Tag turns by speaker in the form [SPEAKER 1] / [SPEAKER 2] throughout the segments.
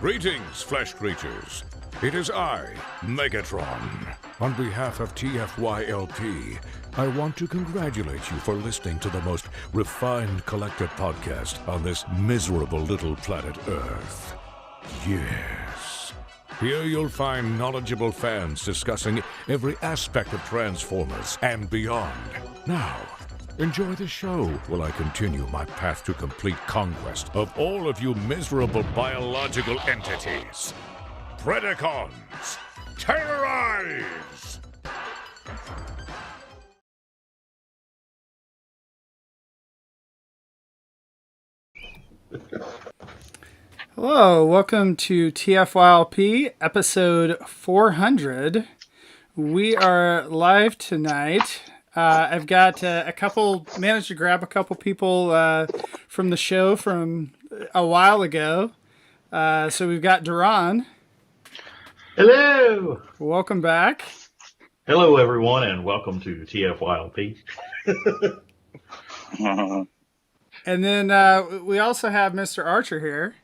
[SPEAKER 1] Greetings, flesh creatures. It is I, Megatron. On behalf of TFYLP, I want to congratulate you for listening to the most refined collected podcast on this miserable little planet Earth. Yes. Here you'll find knowledgeable fans discussing every aspect of Transformers and beyond. Now, enjoy the show while I continue my path to complete conquest of all of you miserable biological entities. Predacons, terrorize!
[SPEAKER 2] Hello, welcome to TFYLP episode 400. We are live tonight. I've got managed to grab a couple people from the show from a while ago. So we've got Duran.
[SPEAKER 3] Hello!
[SPEAKER 2] Welcome back.
[SPEAKER 3] Hello, everyone, and welcome to TFYLP.
[SPEAKER 2] And then we also have Mr. Archer here.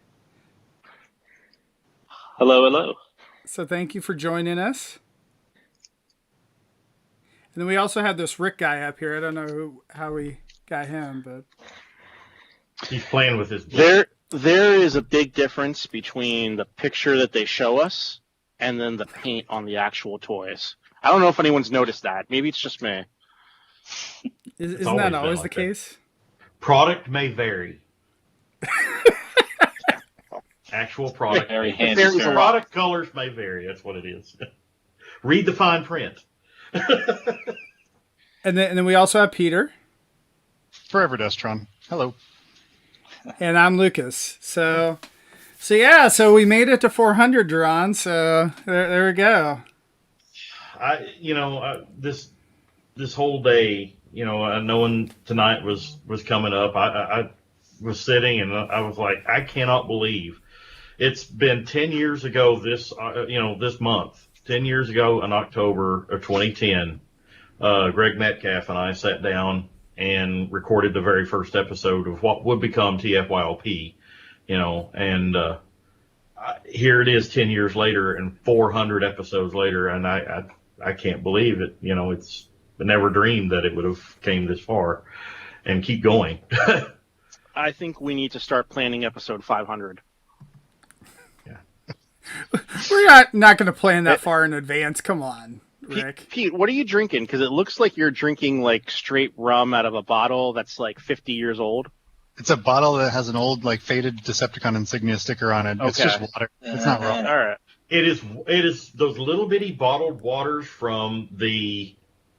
[SPEAKER 4] Hello, hello.
[SPEAKER 2] So thank you for joining us. And then we also have this Rick guy up here. I don't know how we got him, but
[SPEAKER 3] He's playing with his...
[SPEAKER 4] There is a big difference between the picture that they show us and then the paint on the actual toys. I don't know if anyone's noticed that. Maybe it's just me.
[SPEAKER 2] Isn't that always the case?
[SPEAKER 3] Product may vary. Actual product.
[SPEAKER 4] Very
[SPEAKER 3] varies
[SPEAKER 4] handy.
[SPEAKER 3] Product colors may vary. That's what it is. Read the fine print.
[SPEAKER 2] And then we also have Peter.
[SPEAKER 5] Forever Dustron. Hello.
[SPEAKER 2] And I'm Lucas. So we made it to 400, Duran. So there we go.
[SPEAKER 3] This whole day, knowing tonight was coming up, I was sitting and I was like, I cannot believe it's been 10 years ago this month. 10 years ago in October of 2010, Greg Metcalf and I sat down and recorded the very first episode of what would become TFYLP, and here it is 10 years later and 400 episodes later, and I can't believe it. I never dreamed that it would have came this far and keep going.
[SPEAKER 4] I think we need to start planning episode 500.
[SPEAKER 2] We're not going to plan that far in advance. Come on, Rick.
[SPEAKER 4] Pete, what are you drinking? Because it looks like you're drinking like straight rum out of a bottle that's like 50 years old.
[SPEAKER 5] It's a bottle that has an old, faded Decepticon insignia sticker on it.
[SPEAKER 4] Okay.
[SPEAKER 5] It's just water. It's not rum.
[SPEAKER 4] All right.
[SPEAKER 3] It is those little bitty bottled waters from the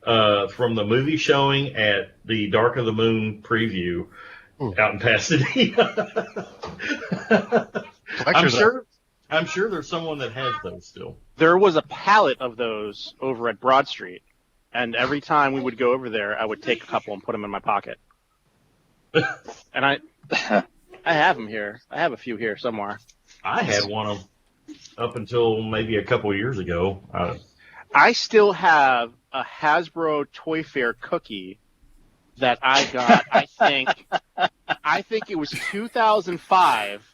[SPEAKER 3] movie showing at the Dark of the Moon preview out in Pasadena. I'm sure there's someone that has those still.
[SPEAKER 4] There was a pallet of those over at Broad Street, and every time we would go over there, I would take a couple and put them in my pocket. And I have them here. I have a few here somewhere.
[SPEAKER 3] I had one of up until maybe a couple years ago.
[SPEAKER 4] I still have a Hasbro Toy Fair cookie that I got. I think it was 2005.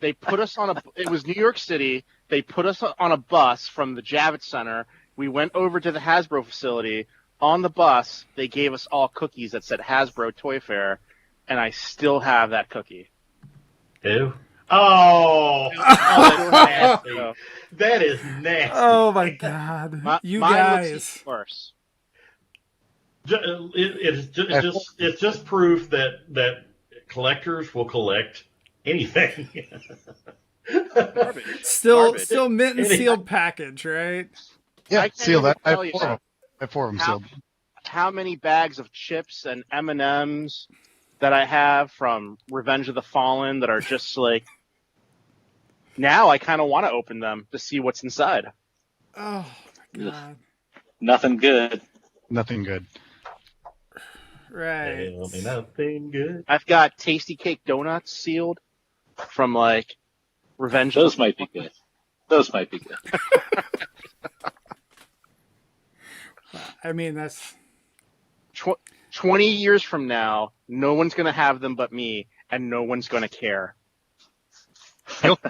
[SPEAKER 4] They put us it was New York City. They put us on a bus from the Javits Center. We went over to the Hasbro facility. On the bus, they gave us all cookies that said Hasbro Toy Fair, and I still have that cookie.
[SPEAKER 3] Ew. Oh, that's nasty. That is nasty.
[SPEAKER 2] Oh my God, you guys!
[SPEAKER 4] Worse.
[SPEAKER 3] It's just proof that collectors will collect anything.
[SPEAKER 2] Still mint and sealed package, right?
[SPEAKER 5] Yeah, sealed. I
[SPEAKER 4] tell you
[SPEAKER 5] have four of them sealed.
[SPEAKER 4] How many bags of chips and M&Ms that I have from Revenge of the Fallen that are just like... Now I kind of want to open them to see what's inside.
[SPEAKER 2] Oh my God.
[SPEAKER 6] Nothing good.
[SPEAKER 5] Nothing good.
[SPEAKER 2] Right.
[SPEAKER 3] Nothing good.
[SPEAKER 4] I've got Tasty Cake Donuts sealed from Revenge of the
[SPEAKER 6] Those might be good. Those might be good.
[SPEAKER 2] I mean, that's
[SPEAKER 4] 20 years from now, no one's going to have them but me, and no one's going to care.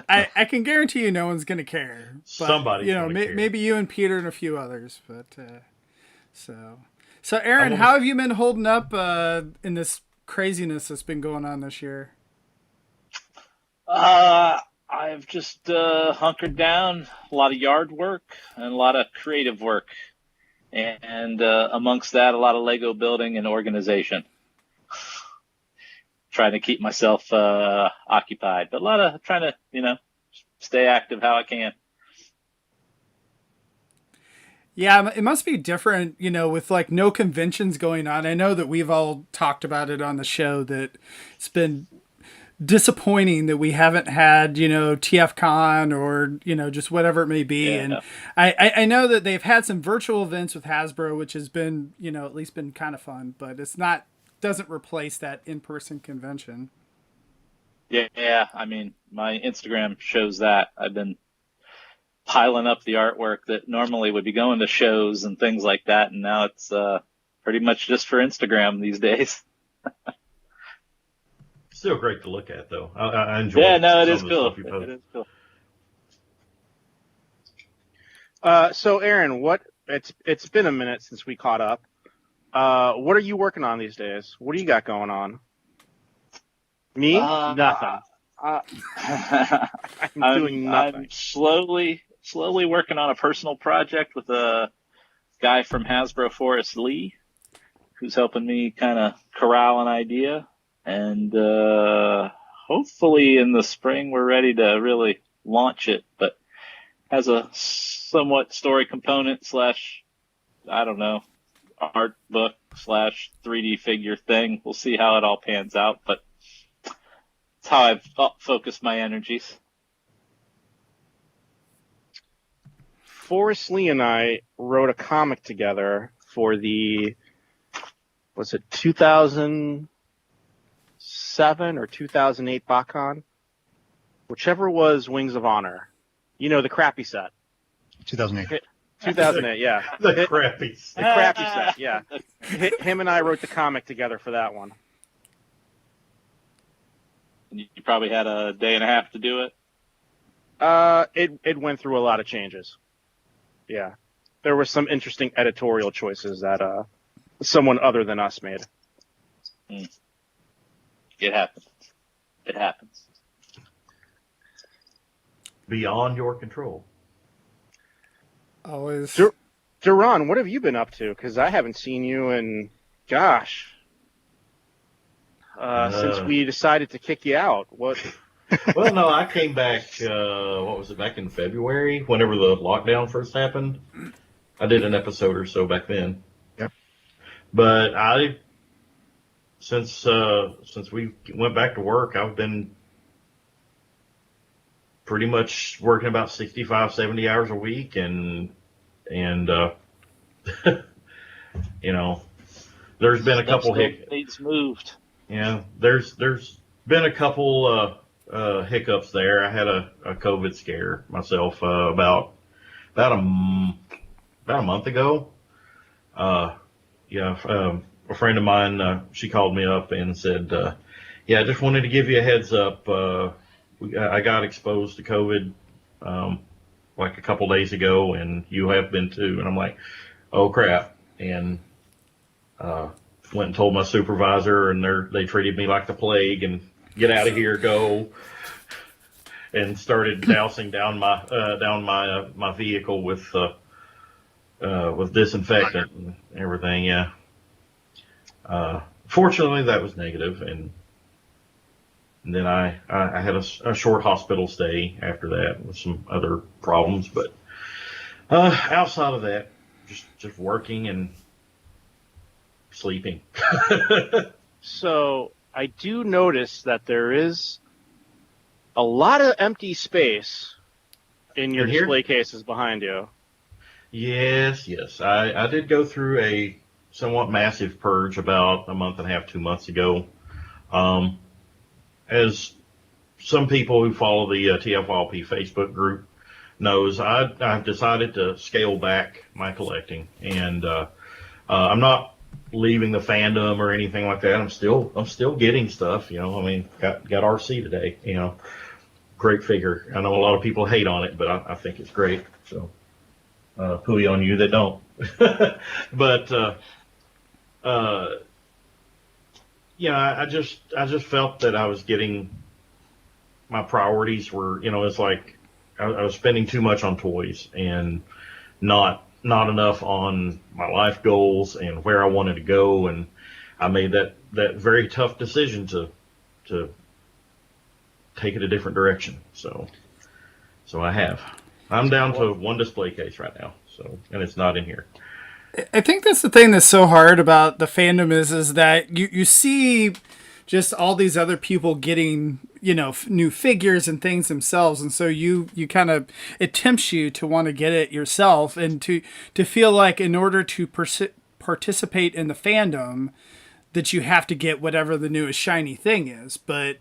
[SPEAKER 2] I can guarantee you no one's going to care. But,
[SPEAKER 3] Somebody's
[SPEAKER 2] you know,
[SPEAKER 3] gonna care.
[SPEAKER 2] maybe you and Peter and a few others. But so Aaron, how have you been holding up in this craziness that's been going on this year?
[SPEAKER 6] I've just hunkered down, a lot of yard work and a lot of creative work. And amongst that, a lot of Lego building and organization. Trying to keep myself occupied, but a lot of trying to, stay active how I can.
[SPEAKER 2] Yeah, it must be different, with like no conventions going on. I know that we've all talked about it on the show that it's been disappointing that we haven't had, TFCon or, just whatever it may be.
[SPEAKER 6] Yeah,
[SPEAKER 2] and
[SPEAKER 6] no.
[SPEAKER 2] I know that they've had some virtual events with Hasbro, which has been, at least been kind of fun, but doesn't replace that in-person convention.
[SPEAKER 6] Yeah, I mean, my Instagram shows that. I've been piling up the artwork that normally would be going to shows and things like that, and now it's pretty much just for Instagram these days.
[SPEAKER 3] Still great to look at, though. I enjoy.
[SPEAKER 6] Yeah, no, it
[SPEAKER 3] some
[SPEAKER 6] is
[SPEAKER 3] of the
[SPEAKER 6] cool.
[SPEAKER 3] stuff you post.
[SPEAKER 6] It is cool.
[SPEAKER 4] So Aaron, it's been a minute since we caught up. What are you working on these days? What do you got going on? Me? Nothing. I'm doing nothing.
[SPEAKER 6] I'm slowly working on a personal project with a guy from Hasbro, Forrest Lee, who's helping me kind of corral an idea. And hopefully in the spring we're ready to really launch it, but has a somewhat story component / I don't know, art book / 3D figure thing. We'll see how it all pans out, but it's how I've focused my energies.
[SPEAKER 4] Forrest Lee and I wrote a comic together for was it 2007 or 2008 BotCon? Whichever was Wings of Honor. The crappy set.
[SPEAKER 5] 2008.
[SPEAKER 4] 2008, yeah.
[SPEAKER 3] The crappy.
[SPEAKER 4] The crappy set, yeah. Him and I wrote the comic together for that one.
[SPEAKER 6] And you probably had a day and a half to do it.
[SPEAKER 4] It went through a lot of changes. Yeah. There were some interesting editorial choices that someone other than us made.
[SPEAKER 6] It happens. It happens.
[SPEAKER 3] Beyond your control.
[SPEAKER 2] Always.
[SPEAKER 4] Duran, what have you been up to? Because I haven't seen you in, gosh, since we decided to kick you out. What?
[SPEAKER 3] Well, no, I came back, what was it, back in February, whenever the lockdown first happened. I did an episode or so back then.
[SPEAKER 5] Yep.
[SPEAKER 3] But since we went back to work, I've been pretty much working about 65, 70 hours a week, and there's been a couple
[SPEAKER 6] needs moved.
[SPEAKER 3] Yeah, there's been a couple hiccups there. I had a COVID scare myself about a month ago. A friend of mine, she called me up and said, I just wanted to give you a heads up. I got exposed to COVID like a couple days ago, and you have been too. And I'm like, oh crap. And went and told my supervisor, and they treated me like the plague, and get out of here, go. And started dousing down my vehicle with disinfectant and everything. Yeah. Fortunately, that was negative, and then I had a short hospital stay after that with some other problems. But outside of that, just working and sleeping.
[SPEAKER 4] So I do notice that there is a lot of empty space in your
[SPEAKER 3] In here?
[SPEAKER 4] display cases behind you.
[SPEAKER 3] Yes. I did go through a somewhat massive purge about a month and a half, 2 months ago. As some people who follow the TFYLP Facebook group knows, I've decided to scale back my collecting, and I'm not leaving the fandom or anything like that. I'm still getting stuff. I mean, got RC today. great figure. I know a lot of people hate on it, but I think it's great. So, pooey on you that don't. But, I just felt that I was getting, my priorities were, it's like I was spending too much on toys and not enough on my life goals and where I wanted to go. And I made that very tough decision to take it a different direction. So I have. I'm down to one display case right now. So, and it's not in here.
[SPEAKER 2] I think that's the thing that's so hard about the fandom is that you see just all these other people getting, new figures and things themselves. And so you kind of, it tempts you to want to get it yourself and to feel like in order to participate in the fandom that you have to get whatever the newest shiny thing is. But,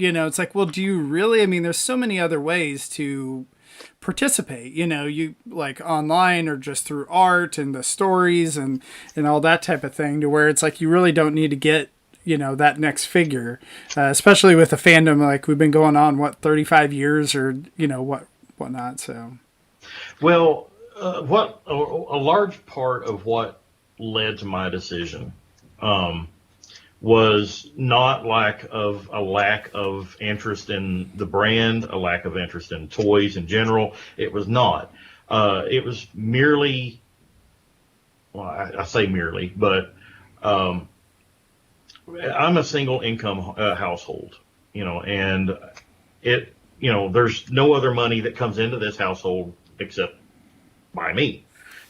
[SPEAKER 2] it's like, well, do you really? I mean, there's so many other ways to participate, you like online or just through art and the stories and all that type of thing, to where it's like you really don't need to get that next figure, especially with a fandom like we've been going on 35 years or whatnot. So
[SPEAKER 3] well, what a large part of what led to my decision was not a lack of interest in the brand, a lack of interest in toys in general. It was not. It was merely, well, I say merely, but I'm a single income household, and there's no other money that comes into this household except by me,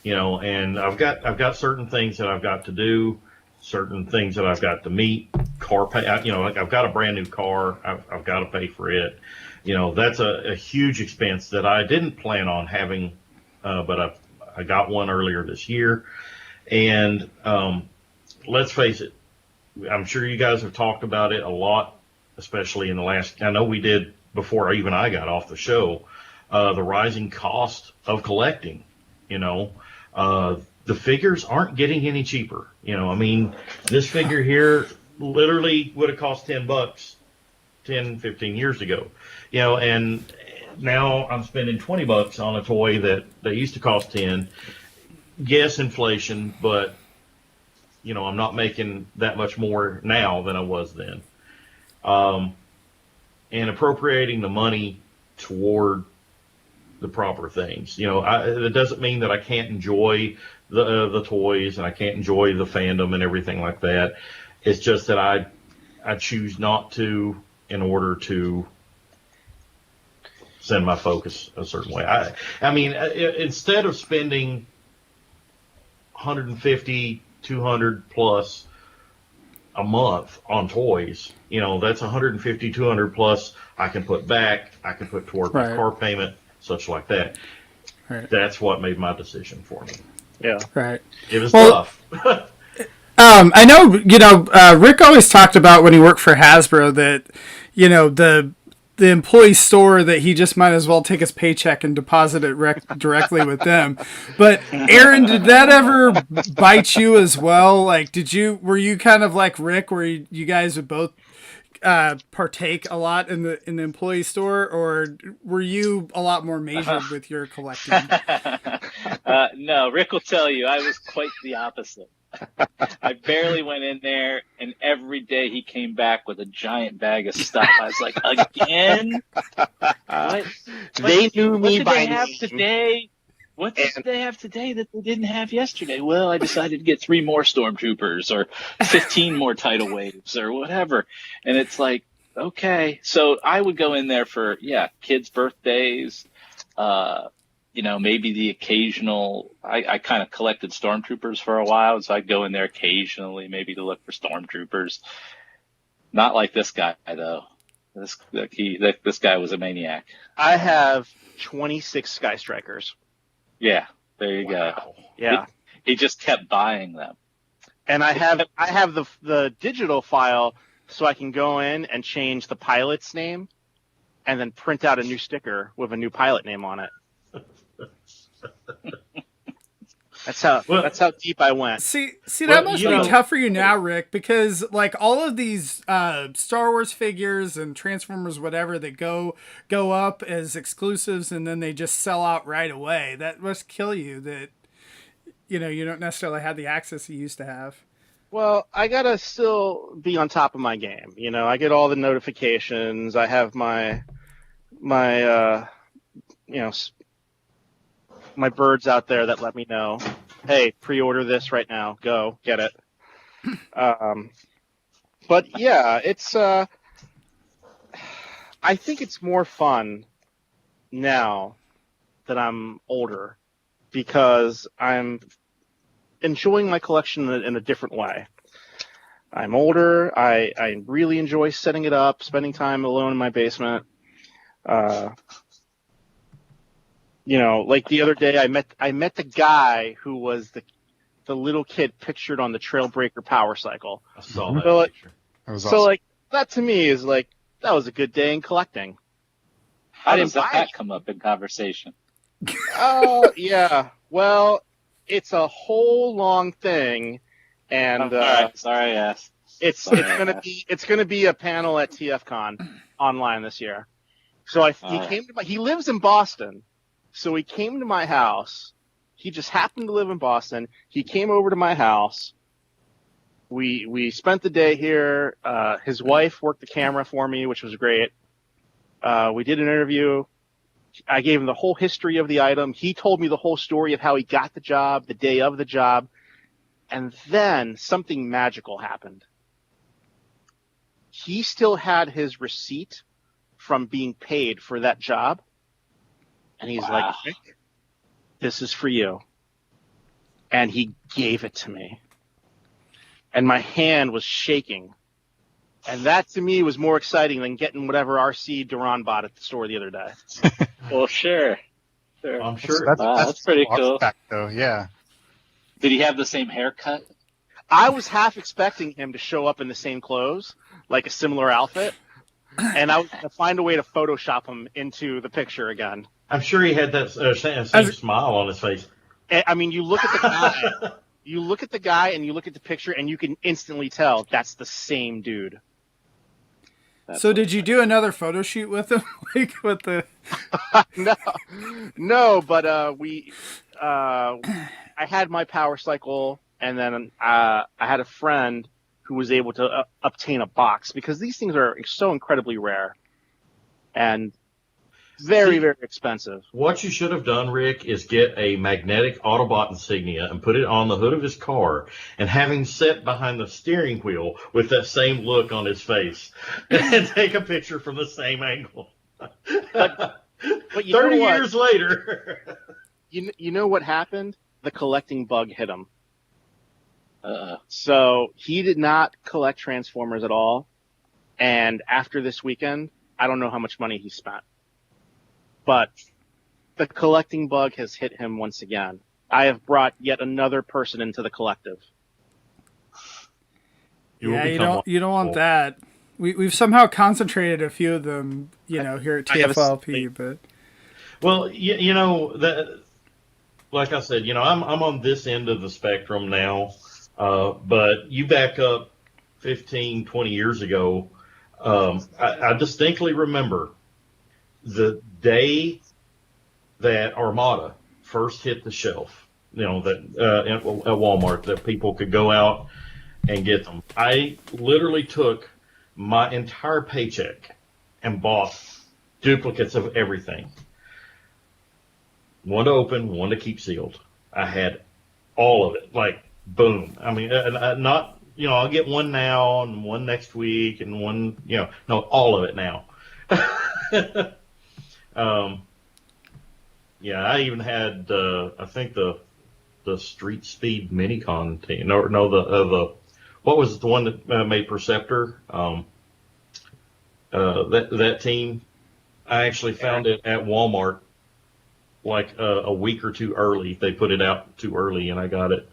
[SPEAKER 3] and I've got certain things that I've got to do, certain things that I've got to meet, car pay, like I've got a brand new car, I've got to pay for it. That's a huge expense that I didn't plan on having, but I got one earlier this year. And let's face it, I'm sure you guys have talked about it a lot, especially in the last, I know we did before even I got off the show, the rising cost of collecting, the figures aren't getting any cheaper. I mean, this figure here literally would have cost $10 10, 15 years ago, and now I'm spending $20 on a toy that used to cost 10. Yes, inflation, but I'm not making that much more now than I was then. And appropriating the money toward the proper things. It doesn't mean that I can't enjoy the toys and I can't enjoy the fandom and everything like that. It's just that I choose not to in order to send my focus a certain way. I mean, instead of spending 150, 200 plus a month on toys, that's 150, 200 plus I can put back, I can put toward my car payment, such like that. Right. That's what made my decision for me.
[SPEAKER 4] Yeah.
[SPEAKER 2] Right.
[SPEAKER 3] It was tough.
[SPEAKER 2] I know, Rick always talked about when he worked for Hasbro that, the employee store that he just might as well take his paycheck and deposit it directly with them. But Aaron, did that ever bite you as well? Like, were you kind of like Rick, where you guys would both partake a lot in the employee store, or were you a lot more measured with your collecting?
[SPEAKER 6] No, Rick will tell you I was quite the opposite. I barely went in there, and every day he came back with a giant bag of stuff. I was like, again? What?
[SPEAKER 4] They knew me by
[SPEAKER 6] name. What did they have today that they didn't have yesterday? Well, I decided to get 3 more Stormtroopers or 15 more tidal waves or whatever. And it's like, okay. So I would go in there for, kids' birthdays, maybe the occasional, I kind of collected Stormtroopers for a while, so I'd go in there occasionally, maybe to look for Stormtroopers. Not like this guy, though. This guy was a maniac.
[SPEAKER 4] I have 26 Sky Strikers.
[SPEAKER 6] Yeah, there you go.
[SPEAKER 4] Yeah.
[SPEAKER 6] He just kept buying them.
[SPEAKER 4] And I have the digital file, so I can go in and change the pilot's name and then print out a new sticker with a new pilot name on it. That's how deep I went.
[SPEAKER 2] See,
[SPEAKER 3] Well,
[SPEAKER 2] that must
[SPEAKER 3] you
[SPEAKER 2] be
[SPEAKER 3] know-
[SPEAKER 2] tough for you now, Rick, because like all of these Star Wars figures and Transformers, whatever, that go up as exclusives and then they just sell out right away. That must kill you. That you don't necessarily have the access you used to have.
[SPEAKER 4] Well, I gotta still be on top of my game. I get all the notifications. I have my my birds out there that let me know, hey, pre-order this right now. Go get it. But yeah, it's. I think it's more fun now that I'm older because I'm enjoying my collection in a different way. I'm older. I really enjoy setting it up, spending time alone in my basement. Like the other day, I met the guy who was the little kid pictured on the Trailbreaker Power Cycle.
[SPEAKER 3] I saw that
[SPEAKER 4] So,
[SPEAKER 3] picture.
[SPEAKER 5] That was
[SPEAKER 4] So
[SPEAKER 5] awesome.
[SPEAKER 4] like that to me is like that was a good day in collecting.
[SPEAKER 6] How
[SPEAKER 4] I
[SPEAKER 6] does
[SPEAKER 4] didn't buy
[SPEAKER 6] that
[SPEAKER 4] it.
[SPEAKER 6] come up in conversation?
[SPEAKER 4] Oh yeah. Well, it's a whole long thing, and
[SPEAKER 6] All right, sorry, I asked.
[SPEAKER 4] it's gonna be a panel at TFCon online this year. So he lives in Boston, so he came to my house. He just happened to live in Boston. He came over to my house. We spent the day here. His wife worked the camera for me, which was great. We did an interview. I gave him the whole history of the item. He told me the whole story of how he got the job, the day of the job. And then something magical happened. He still had his receipt from being paid for that job. And he's
[SPEAKER 6] Wow.
[SPEAKER 4] like, Rick, this is for you. And he gave it to me. And my hand was shaking. And that to me was more exciting than getting whatever RC Duran bought at the store the other day.
[SPEAKER 6] Well, sure.
[SPEAKER 3] I'm sure.
[SPEAKER 6] That's pretty cool.
[SPEAKER 5] Fact, though. Yeah.
[SPEAKER 6] Did he have the same haircut?
[SPEAKER 4] I was half expecting him to show up in the same clothes, like a similar outfit. And I was going to find a way to Photoshop him into the picture again.
[SPEAKER 3] I'm sure he had that same smile on his face.
[SPEAKER 4] I mean, you look at the guy, and you look at the picture, and you can instantly tell that's the same dude.
[SPEAKER 2] So did you do another photo shoot with him, like with the?
[SPEAKER 4] No, but I had my power cycle, and then I had a friend who was able to obtain a box because these things are so incredibly rare and very, very expensive.
[SPEAKER 3] What you should have done, Rick, is get a magnetic Autobot insignia and put it on the hood of his car and have him sit behind the steering wheel with that same look on his face and take a picture from the same angle.
[SPEAKER 4] But
[SPEAKER 3] 30
[SPEAKER 4] you know what?
[SPEAKER 3] years later.
[SPEAKER 4] You know what happened? The collecting bug hit him.
[SPEAKER 6] Uh-oh.
[SPEAKER 4] So he did not collect Transformers at all. And after this weekend, I don't know how much money he spent. But the collecting bug has hit him once again. I have brought yet another person into the collective.
[SPEAKER 3] You will
[SPEAKER 2] Yeah,
[SPEAKER 3] become
[SPEAKER 2] you don't want
[SPEAKER 3] one.
[SPEAKER 2] that. We've somehow concentrated a few of them, here at
[SPEAKER 4] I have a
[SPEAKER 2] TFYLP, but
[SPEAKER 3] Well, you know that, like I said, I'm on this end of the spectrum now. But you back up 15, 20 years ago, I distinctly remember the day that Armada first hit the shelf. That at Walmart, that people could go out and get them. I literally took my entire paycheck and bought duplicates of everything. One to open, one to keep sealed. I had all of it, like boom. I mean, not, I'll get one now and one next week and one, no, all of it now. Yeah, I even had, I think the Street Speed Minicon team. No, what was the one that made Perceptor? That team, I actually found it at Walmart like a week or two early. They put it out too early and I got it.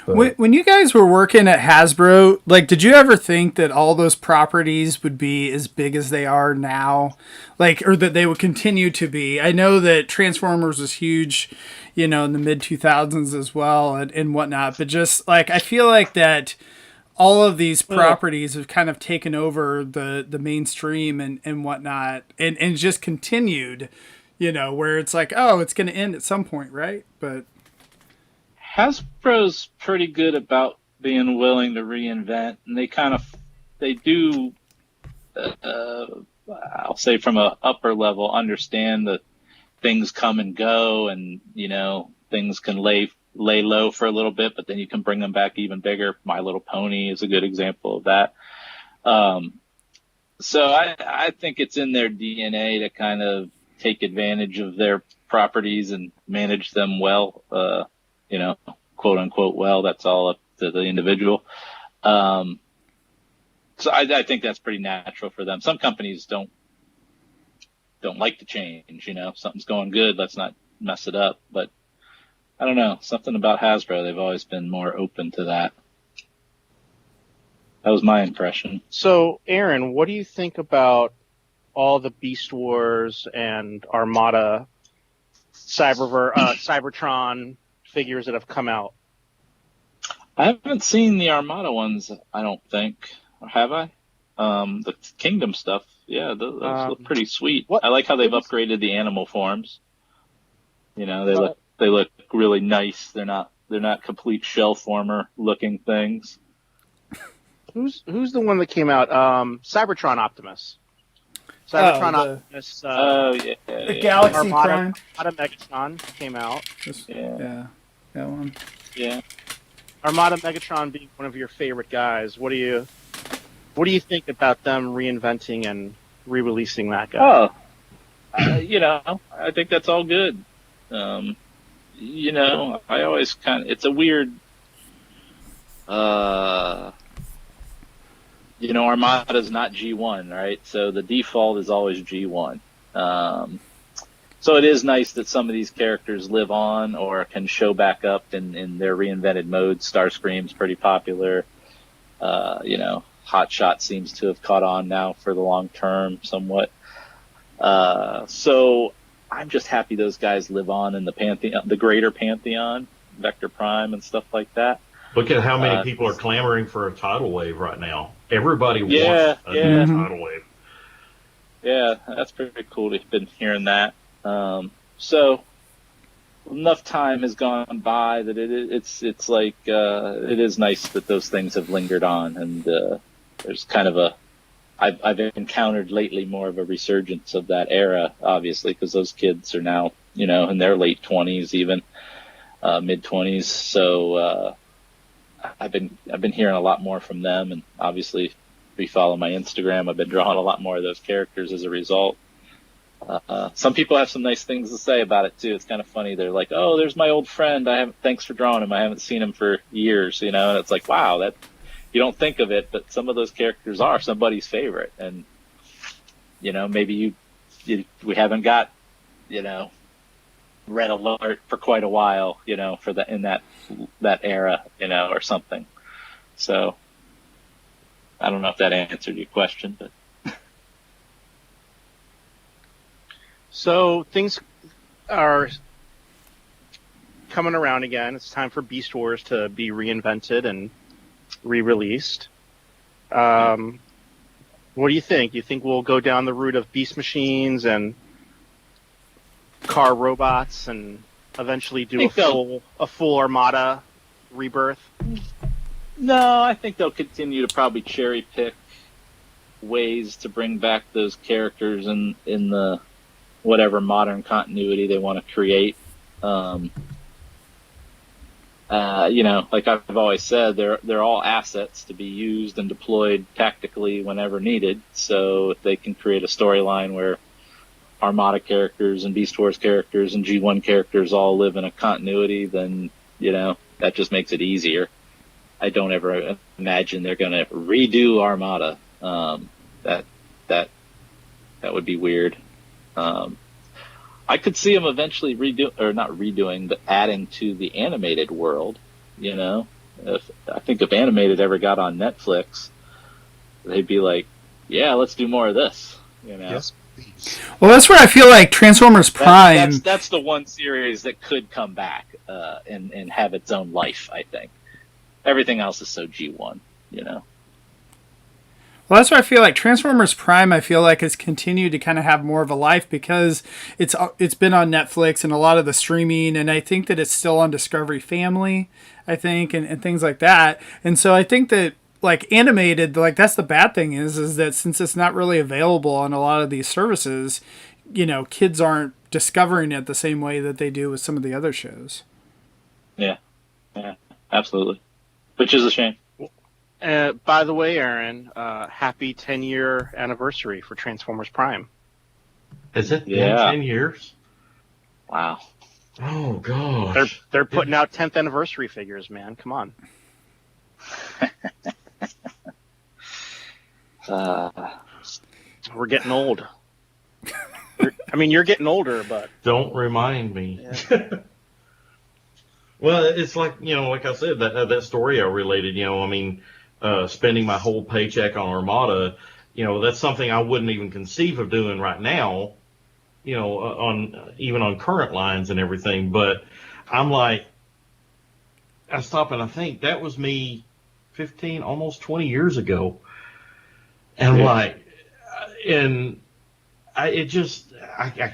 [SPEAKER 2] When you guys were working at Hasbro, like, did you ever think that all those properties would be as big as they are now? Like, or that they would continue to be? I know that Transformers was huge, in the mid 2000s as well and whatnot, but just like, I feel like that all of these properties have kind of taken over the mainstream and whatnot and just continued, where it's like, oh, it's going to end at some point, right? But
[SPEAKER 6] Hasbro's pretty good about being willing to reinvent, and they do, I'll say from a upper level, understand that things come and go, and things can lay low for a little bit, but then you can bring them back even bigger. My Little Pony is a good example of that. So I think it's in their DNA to kind of take advantage of their properties and manage them well. Quote unquote, well, that's all up to the individual. So I think that's pretty natural for them. Some companies don't like to change, something's going good, let's not mess it up. But I don't know, something about Hasbro, they've always been more open to that. That was my impression.
[SPEAKER 4] So, Aaron, what do you think about all the Beast Wars and Armada Cybertron figures that have come out?
[SPEAKER 6] I haven't seen the Armada ones, I don't think. Or have I? The Kingdom stuff, yeah, those look pretty sweet. I like how they've upgraded the animal forms. They look really nice. They're not complete shell former looking things.
[SPEAKER 4] Who's the one that came out? Cybertron Optimus. Optimus.
[SPEAKER 2] The Galaxy Prime.
[SPEAKER 4] Armada Megatron came out.
[SPEAKER 2] Yeah, that one.
[SPEAKER 6] Yeah.
[SPEAKER 4] Armada Megatron being one of your favorite guys. What do you think about them reinventing and re-releasing that guy?
[SPEAKER 6] I think that's all good. I always it's a weird, Armada's not G1, right? So the default is always G1. So it is nice that some of these characters live on or can show back up in their reinvented modes. Starscream's pretty popular. Hotshot seems to have caught on now for the long term somewhat. So I'm just happy those guys live on in the pantheon, the greater pantheon, Vector Prime and stuff like that.
[SPEAKER 3] Look at how many people are clamoring for a tidal wave right now. Everybody wants a new tidal wave.
[SPEAKER 6] Yeah, that's pretty cool to have been hearing that. So enough time has gone by that it's like it is nice that those things have lingered on, and there's kind of I've encountered lately more of a resurgence of that era, obviously, because those kids are now in their late 20s, even mid 20s. So I've been hearing a lot more from them, and obviously, if you follow my Instagram, I've been drawing a lot more of those characters as a result. Some people have some nice things to say about it too. It's kind of funny. They're like, "Oh, there's my old friend. Thanks for drawing him. I haven't seen him for years." And it's like, wow, that you don't think of it, but some of those characters are somebody's favorite, and maybe we haven't got Red Alert for quite a while, for in that era, or something. So I don't know if that answered your question, but.
[SPEAKER 4] So things are coming around again. It's time for Beast Wars to be reinvented and re-released. What do you think? You think we'll go down the route of beast machines and car robots and eventually do a full Armada rebirth?
[SPEAKER 6] No, I think they'll continue to probably cherry pick ways to bring back those characters in the whatever modern continuity they want to create. Like I've always said, they're all assets to be used and deployed tactically whenever needed. So if they can create a storyline where Armada characters and Beast Wars characters and G1 characters all live in a continuity, then that just makes it easier. I don't ever imagine they're going to redo Armada. That would be weird. I could see them eventually not redoing, but adding to the animated world. You know, I think if animated ever got on Netflix, they'd be like, yeah, let's do more of this. You know,
[SPEAKER 5] Yes, please.
[SPEAKER 2] Well, that's where I feel like Transformers Prime.
[SPEAKER 6] that's the one series that could come back and have its own life. I think everything else is so G1. You know.
[SPEAKER 2] Well, that's where I feel like Transformers Prime, I feel like, has continued to kind of have more of a life because it's been on Netflix and a lot of the streaming, and I think that it's still on Discovery Family, I think, and things like that. And so I think that, like, animated, like, that's the bad thing is that since it's not really available on a lot of these services, you know, kids aren't discovering it the same way that they do with some of the other shows.
[SPEAKER 6] Yeah, absolutely. Which is a shame.
[SPEAKER 4] By the way, Aaron, happy 10-year anniversary for Transformers Prime.
[SPEAKER 3] Has it been
[SPEAKER 6] Yeah.
[SPEAKER 3] 10 years?
[SPEAKER 6] Wow.
[SPEAKER 3] Oh, gosh.
[SPEAKER 4] They're putting out 10th anniversary figures, man. Come on. We're getting old. You're getting older, but
[SPEAKER 3] Don't remind me.
[SPEAKER 4] yeah.
[SPEAKER 3] Well, it's like, like I said, that story I related, spending my whole paycheck on Armada, that's something I wouldn't even conceive of doing right now, even on current lines and everything. But I'm like, I stop and I think that was me 15, almost 20 years ago. And I'm like, and I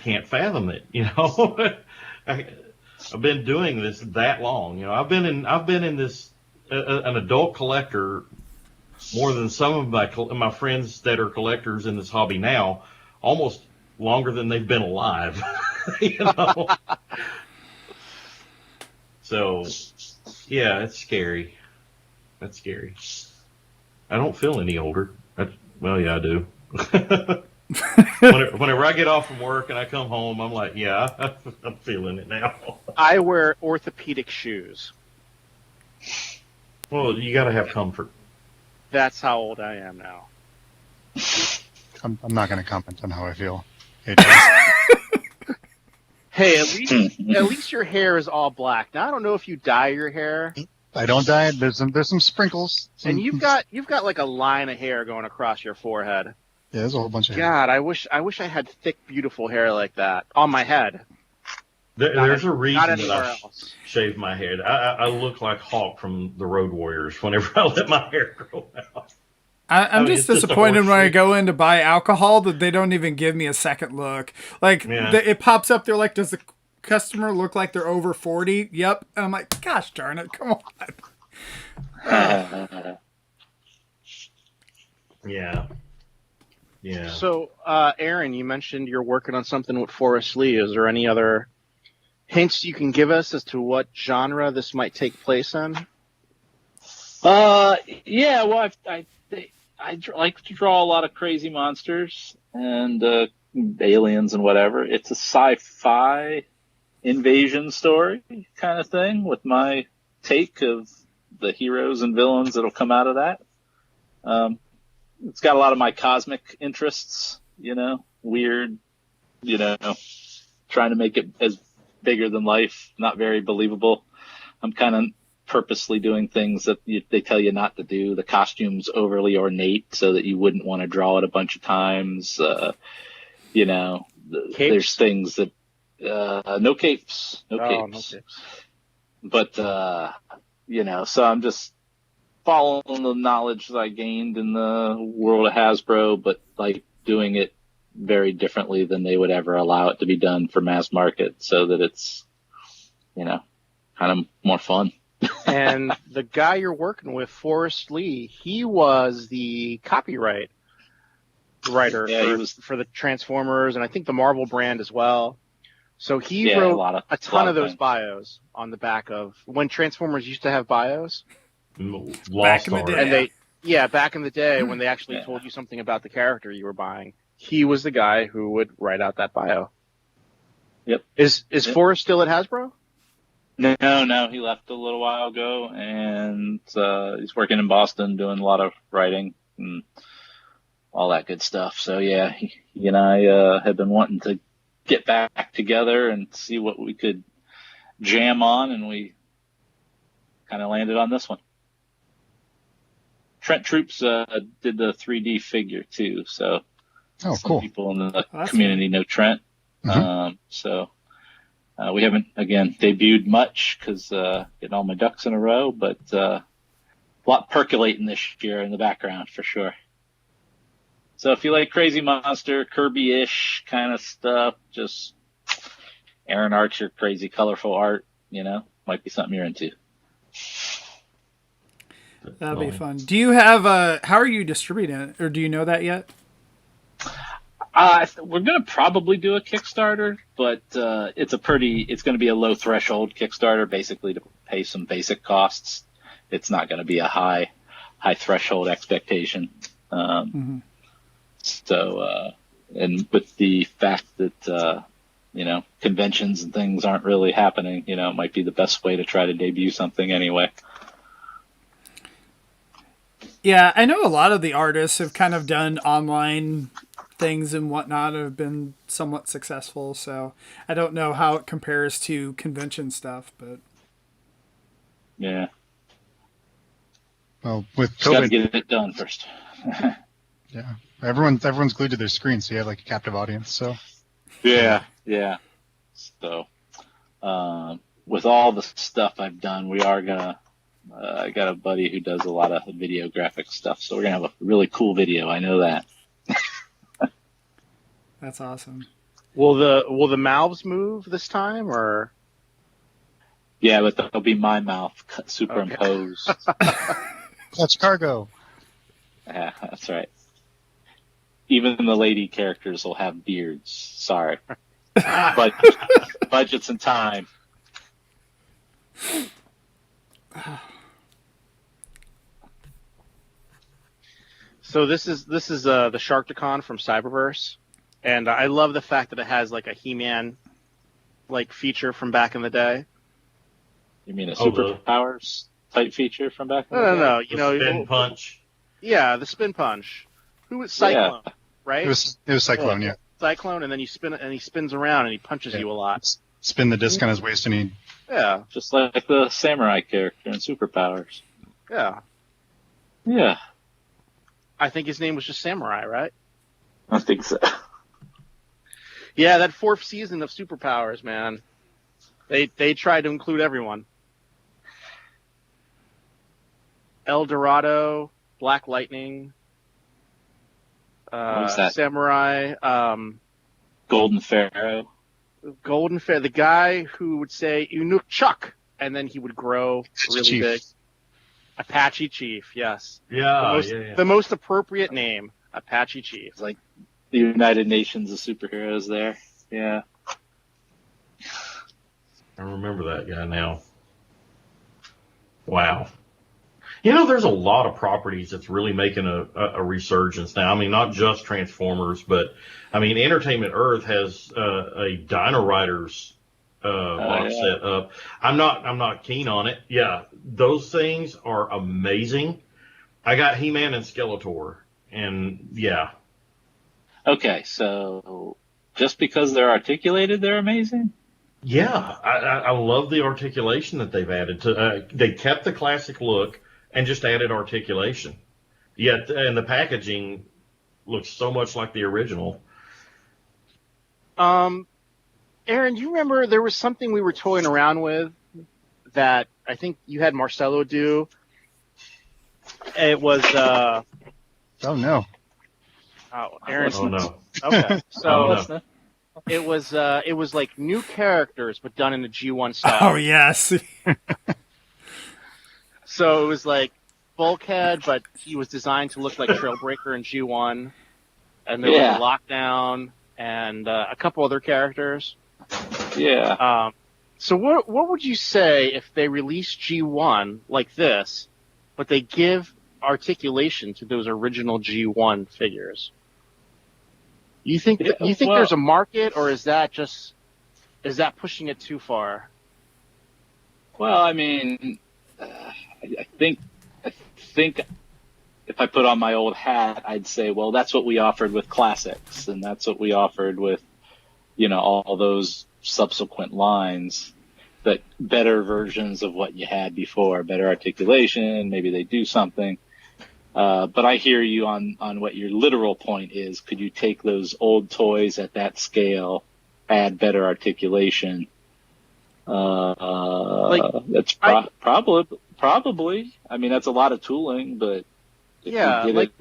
[SPEAKER 3] can't fathom it, I've been doing this that long. I've been in this an adult collector more than some of my friends that are collectors in this hobby now, almost longer than they've been alive. So, yeah, it's scary. That's scary. I don't feel any older. Well, yeah, I do. Whenever I get off from work and I come home, I'm like, yeah, I'm feeling it now.
[SPEAKER 4] I wear orthopedic shoes.
[SPEAKER 3] Well, you got to have comfort.
[SPEAKER 4] That's how old I am now.
[SPEAKER 5] I'm not going to comment on how I feel.
[SPEAKER 4] Hey, at least your hair is all black. Now I don't know if you dye your hair.
[SPEAKER 5] I don't dye it. There's some sprinkles.
[SPEAKER 4] And you've got like a line of hair going across your forehead.
[SPEAKER 5] Yeah, there's a whole bunch of hair.
[SPEAKER 4] God, I wish I had thick, beautiful hair like that on my head.
[SPEAKER 3] There's a reason that
[SPEAKER 4] anywhere
[SPEAKER 3] I
[SPEAKER 4] else.
[SPEAKER 3] shave my head. I look like Hawk from the Road Warriors whenever I let my hair grow out.
[SPEAKER 2] I'm
[SPEAKER 3] mean,
[SPEAKER 2] just
[SPEAKER 3] it's just a
[SPEAKER 2] disappointed when I
[SPEAKER 3] horseshit.
[SPEAKER 2] go in to buy alcohol that they don't even give me a second look. Like,
[SPEAKER 3] Yeah.
[SPEAKER 2] it pops up, they're like, does the customer look like they're over 40? Yep. And I'm like, gosh darn it, come on.
[SPEAKER 3] Yeah. Yeah.
[SPEAKER 4] So, Aaron, you mentioned you're working on something with Forrest Lee. Is there any other hints you can give us as to what genre this might take place in?
[SPEAKER 6] Yeah, well, I like to draw a lot of crazy monsters and aliens and whatever. It's a sci-fi invasion story kind of thing with my take of the heroes and villains that'll come out of that. It's got a lot of my cosmic interests, weird, trying to make it as bigger than life, not very believable. I'm kind of purposely doing things that they tell you not to do. The costume's overly ornate so that you wouldn't want to draw it a bunch of times. There's things that, no capes, no capes. But, so I'm just following the knowledge that I gained in the world of Hasbro, but like doing it very differently than they would ever allow it to be done for mass market so that it's, kind of more fun.
[SPEAKER 4] And the guy you're working with, Forrest Lee, he was the copyright writer for the Transformers and I think the Marvel brand as well. So he wrote a ton of those bios on the back of when Transformers used to have bios.
[SPEAKER 2] Back in the day.
[SPEAKER 4] And back in the day when they actually told you something about the character you were buying, he was the guy who would write out that bio.
[SPEAKER 6] Yep.
[SPEAKER 4] Is Forrest still at Hasbro?
[SPEAKER 6] No, he left a little while ago, and he's working in Boston doing a lot of writing and all that good stuff. So yeah, he and I have been wanting to get back together and see what we could jam on, and we kind of landed on this one. Trent Troops did the 3D figure too, so
[SPEAKER 5] Oh,
[SPEAKER 6] some
[SPEAKER 5] cool.
[SPEAKER 6] people in the
[SPEAKER 2] that's
[SPEAKER 6] community know Trent.
[SPEAKER 5] Mhm.
[SPEAKER 6] So we haven't, again, debuted much because getting all my ducks in a row, but a lot percolating this year in the background for sure. So if you like Crazy Monster, Kirby-ish kind of stuff, just Aaron Archer, crazy colorful art, might be something you're into.
[SPEAKER 2] That'd be fun. Do you have how are you distributing it, or do you know that yet?
[SPEAKER 6] We're going to probably do a Kickstarter, but it's going to be a low threshold Kickstarter, basically to pay some basic costs. It's not going to be a high threshold expectation. So, and with the fact that, conventions and things aren't really happening, it might be the best way to try to debut something anyway.
[SPEAKER 2] Yeah, I know a lot of the artists have kind of done online things and whatnot, have been somewhat successful. So I don't know how it compares to convention stuff, but
[SPEAKER 6] Yeah.
[SPEAKER 5] Well, with
[SPEAKER 6] Just got to
[SPEAKER 5] COVID,
[SPEAKER 6] get it done first.
[SPEAKER 5] yeah, everyone's glued to their screen, so you have like a captive audience. So
[SPEAKER 6] Yeah. So, with all the stuff I've done, we are gonna. I got a buddy who does a lot of video graphic stuff, so we're gonna have a really cool video. I know that.
[SPEAKER 2] that's awesome.
[SPEAKER 4] Will the mouths move this time, or?
[SPEAKER 6] Yeah, but that'll be my mouth superimposed.
[SPEAKER 5] Clutch Cargo.
[SPEAKER 6] Yeah, that's right. Even the lady characters will have beards. Sorry, but budgets and time.
[SPEAKER 4] So this is the Sharkticon from Cyberverse, and I love the fact that it has like a He-Man like feature from back in the day.
[SPEAKER 6] You mean a superpowers type feature from back in the day?
[SPEAKER 4] No.
[SPEAKER 3] The spin punch.
[SPEAKER 4] Yeah, the spin punch. Who was Cyclone, right?
[SPEAKER 5] It was Cyclone, yeah.
[SPEAKER 4] Cyclone, and then you spin it, and he spins around and he punches you a lot.
[SPEAKER 5] Spin the disc on his waist, and he.
[SPEAKER 4] Yeah,
[SPEAKER 6] Just like the samurai character in Superpowers.
[SPEAKER 4] yeah.
[SPEAKER 6] Yeah,
[SPEAKER 4] I think his name was just Samurai, right?
[SPEAKER 6] I think so.
[SPEAKER 4] Yeah, that 4th season of Superpowers, man. They tried to include everyone. El Dorado, Black Lightning,
[SPEAKER 6] What was that?
[SPEAKER 4] Samurai,
[SPEAKER 6] Golden Pharaoh.
[SPEAKER 4] Golden Fair, the guy who would say Unuk Chuck, and then he would grow really
[SPEAKER 5] Chief.
[SPEAKER 4] big. Apache Chief, yes.
[SPEAKER 3] Yeah,
[SPEAKER 4] The most appropriate name, Apache Chief.
[SPEAKER 6] It's like the United Nations of superheroes there. Yeah.
[SPEAKER 3] I remember that guy now. Wow. There's a lot of properties that's really making a resurgence now. I mean, not just Transformers, but I mean, Entertainment Earth has a Dino Riders box set up. I'm not keen on it. Yeah, those things are amazing. I got He-Man and Skeletor, and yeah.
[SPEAKER 6] Okay, so just because they're articulated, they're amazing?
[SPEAKER 3] Yeah, I love the articulation that they've added to. They kept the classic look and just added articulation. Yet, and the packaging looks so much like the original.
[SPEAKER 4] Aaron, do you remember there was something we were toying around with that I think you had Marcelo do? It was,
[SPEAKER 5] Oh no.
[SPEAKER 4] Aaron.
[SPEAKER 3] Oh no.
[SPEAKER 4] Okay. So
[SPEAKER 3] Oh, no.
[SPEAKER 4] it was like new characters, but done in the G1 style.
[SPEAKER 2] Oh yes.
[SPEAKER 4] So it was like Bulkhead, but he was designed to look like Trailbreaker in G1. And there was a Lockdown and a couple other characters.
[SPEAKER 6] Yeah.
[SPEAKER 4] So what would you say if they release G1 like this, but they give articulation to those original G1 figures? You think there's a market, or is that pushing it too far?
[SPEAKER 6] Well, I mean, I think if I put on my old hat, I'd say, well, that's what we offered with Classics, and that's what we offered with, all those subsequent lines. but better versions of what you had before, better articulation. Maybe they do something. But I hear you on what your literal point is. Could you take those old toys at that scale, add better articulation? That's probably. I mean, that's a lot of tooling, but if you did it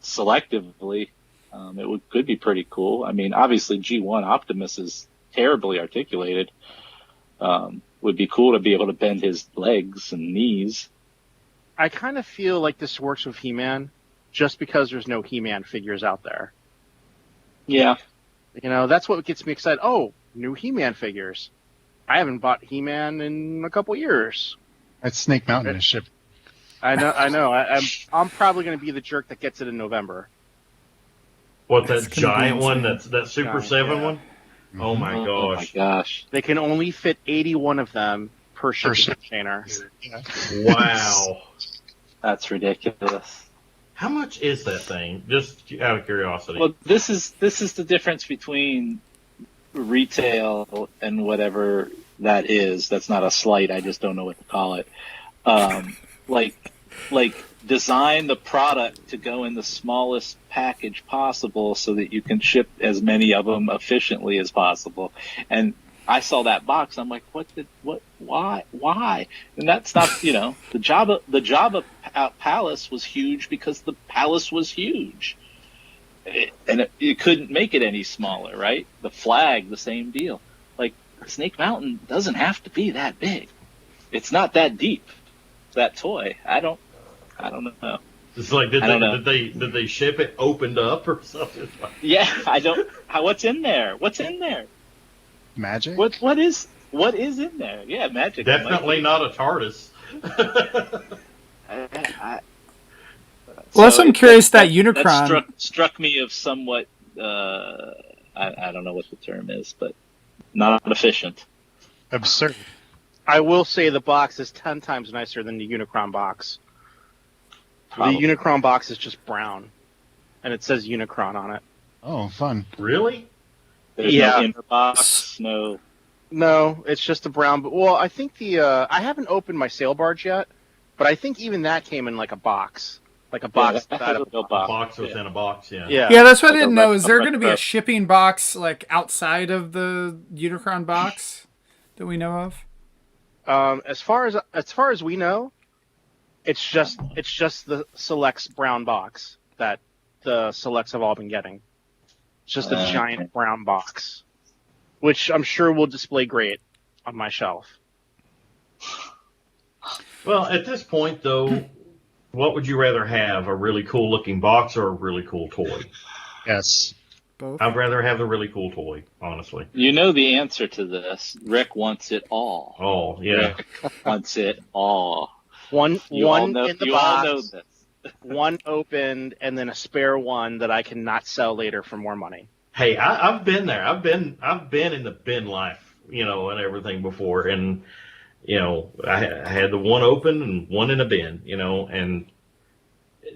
[SPEAKER 6] selectively, could be pretty cool. I mean, obviously G1 Optimus is terribly articulated. Would be cool to be able to bend his legs and knees.
[SPEAKER 4] I kind of feel like this works with He-Man just because there's no He-Man figures out there.
[SPEAKER 6] Yeah.
[SPEAKER 4] You know, that's what gets me excited. Oh, new He-Man figures. I haven't bought He-Man in a couple years.
[SPEAKER 5] That's Snake Mountain is shipped.
[SPEAKER 4] I know. I'm probably going to be the jerk that gets it in November.
[SPEAKER 3] What, that giant one? That Super 7 one? Oh my gosh.
[SPEAKER 6] Oh my gosh.
[SPEAKER 4] They can only fit 81 of them per shipping container.
[SPEAKER 3] Wow.
[SPEAKER 6] That's ridiculous.
[SPEAKER 3] How much is that thing? Just out of curiosity.
[SPEAKER 6] Well, this is the difference between retail and whatever that is. That's not a slight. I just don't know what to call it. Like design the product to go in the smallest package possible so that you can ship as many of them efficiently as possible. And I saw that box. I'm like, why? And that's not, the Jabba palace was huge because the palace was huge. You couldn't make it any smaller, right? The flag, the same deal. Like, Snake Mountain doesn't have to be that big. It's not that deep, that toy. I don't know.
[SPEAKER 3] It's like, did they ship it opened up or something?
[SPEAKER 6] Yeah, what's in there?
[SPEAKER 5] Magic?
[SPEAKER 6] What is in there? Yeah, magic.
[SPEAKER 3] Definitely not a TARDIS.
[SPEAKER 2] Well, so I'm curious that Unicron
[SPEAKER 6] that struck me of somewhat. I don't know what the term is, but not efficient.
[SPEAKER 5] Absurd.
[SPEAKER 4] I will say the box is 10 times nicer than the Unicron box.
[SPEAKER 6] Probably.
[SPEAKER 4] The Unicron box is just brown, and it says Unicron on it.
[SPEAKER 5] Oh, fun.
[SPEAKER 3] Really?
[SPEAKER 6] There's no inner box, no.
[SPEAKER 4] No, it's just a brown. Well, I think I haven't opened my sail barge yet, but I think even that came in like a box. Like a box.
[SPEAKER 6] Yeah, that has a box.
[SPEAKER 3] Box within a box, yeah.
[SPEAKER 2] Yeah, that's what I didn't know. Is there going to be a shipping box like outside of the Unicron box that we know of?
[SPEAKER 4] As far as we know, it's just the Selects brown box that the Selects have all been getting. It's just a giant brown box, which I'm sure will display great on my shelf.
[SPEAKER 3] Well, at this point, though, what would you rather have? A really cool looking box or a really cool toy?
[SPEAKER 5] Yes.
[SPEAKER 2] Both.
[SPEAKER 3] I'd rather have the really cool toy, honestly.
[SPEAKER 6] You know the answer to this. Rick wants it all.
[SPEAKER 3] Oh, yeah.
[SPEAKER 6] Rick wants it all.
[SPEAKER 4] One in the
[SPEAKER 6] you all
[SPEAKER 4] box,
[SPEAKER 6] know this.
[SPEAKER 4] one opened, and then a spare one that I cannot sell later for more money.
[SPEAKER 3] Hey, I've been there. I've been in the bin life, and everything before, and I had the one open and one in a bin, and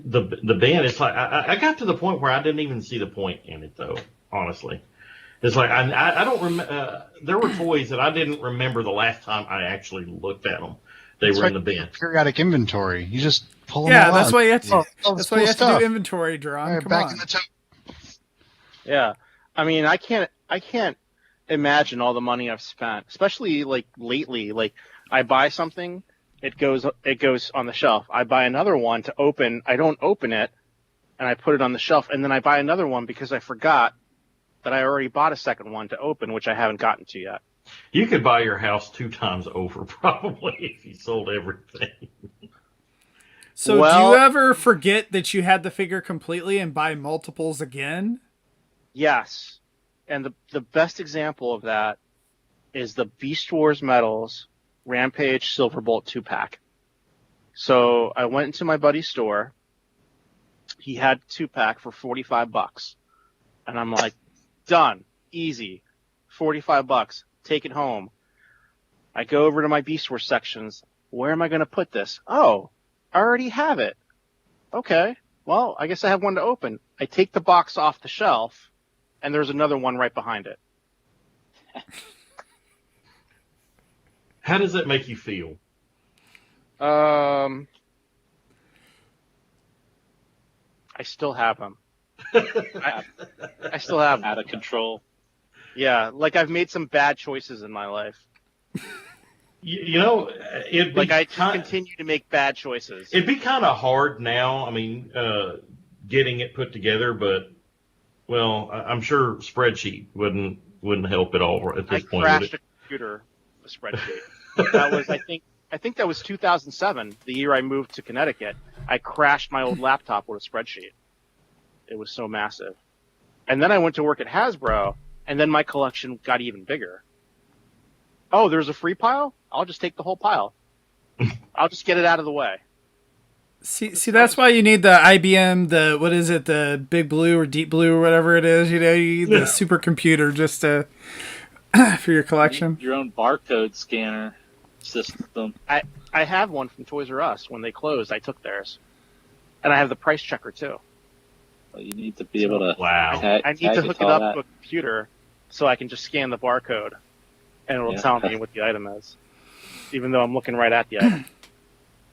[SPEAKER 3] the bin. It's like I got to the point where I didn't even see the point in it, though. Honestly, it's like I don't remember. There were toys that I didn't remember the last time I actually looked at them. They were in the bin.
[SPEAKER 5] Periodic inventory. You just pull them
[SPEAKER 2] Yeah,
[SPEAKER 5] all
[SPEAKER 2] that's
[SPEAKER 5] out.
[SPEAKER 2] why you have to.
[SPEAKER 5] Oh,
[SPEAKER 2] That's why you have to do inventory, John.
[SPEAKER 5] Right,
[SPEAKER 2] Come
[SPEAKER 5] back
[SPEAKER 2] on.
[SPEAKER 5] in the tote.
[SPEAKER 4] Yeah, I mean, I can't imagine all the money I've spent, especially like lately. Like I buy something, it goes on the shelf. I buy another one to open. I don't open it, and I put it on the shelf, and then I buy another one because I forgot that I already bought a second one to open, which I haven't gotten to yet.
[SPEAKER 3] You could buy your house 2 times over, probably, if you sold everything.
[SPEAKER 2] So do you ever forget that you had the figure completely and buy multiples again?
[SPEAKER 4] Yes, and the best example of that is the Beast Wars Metals Rampage Silverbolt 2-pack. So I went into my buddy's store. He had 2-pack for $45, and I'm like, done, easy, $45. Take it home. I go over to my Beast Wars sections. Where am I going to put this? Oh, I already have it. Okay, well, I guess I have one to open. I take the box off the shelf, and there's another one right behind it.
[SPEAKER 3] How does that make you feel?
[SPEAKER 4] I still have them. I still have them.
[SPEAKER 6] Out of control.
[SPEAKER 4] Yeah, like I've made some bad choices in my life.
[SPEAKER 3] You know, it'd be
[SPEAKER 4] Like I just continue to make bad choices.
[SPEAKER 3] It'd be kind of hard now. I mean, getting it put together, but well, I'm sure spreadsheet wouldn't help at all at this point.
[SPEAKER 4] I crashed a computer, a spreadsheet. That was, I think that was 2007, the year I moved to Connecticut. I crashed my old laptop with a spreadsheet. It was so massive. And then I went to work at Hasbro, and then my collection got even bigger. Oh, there's a free pile? I'll just take the whole pile. I'll just get it out of the way.
[SPEAKER 2] See, that's why you need the IBM, the Big Blue or Deep Blue or whatever it is. You need the supercomputer just to for your collection.
[SPEAKER 6] Your own barcode scanner system.
[SPEAKER 4] I have one from Toys R Us. When they closed, I took theirs. And I have the price checker, too.
[SPEAKER 6] Well, you need to be able to...
[SPEAKER 3] Wow.
[SPEAKER 4] I need to hook it up to a computer so I can just scan the barcode, and it'll tell me what the item is, even though I'm looking right at the item.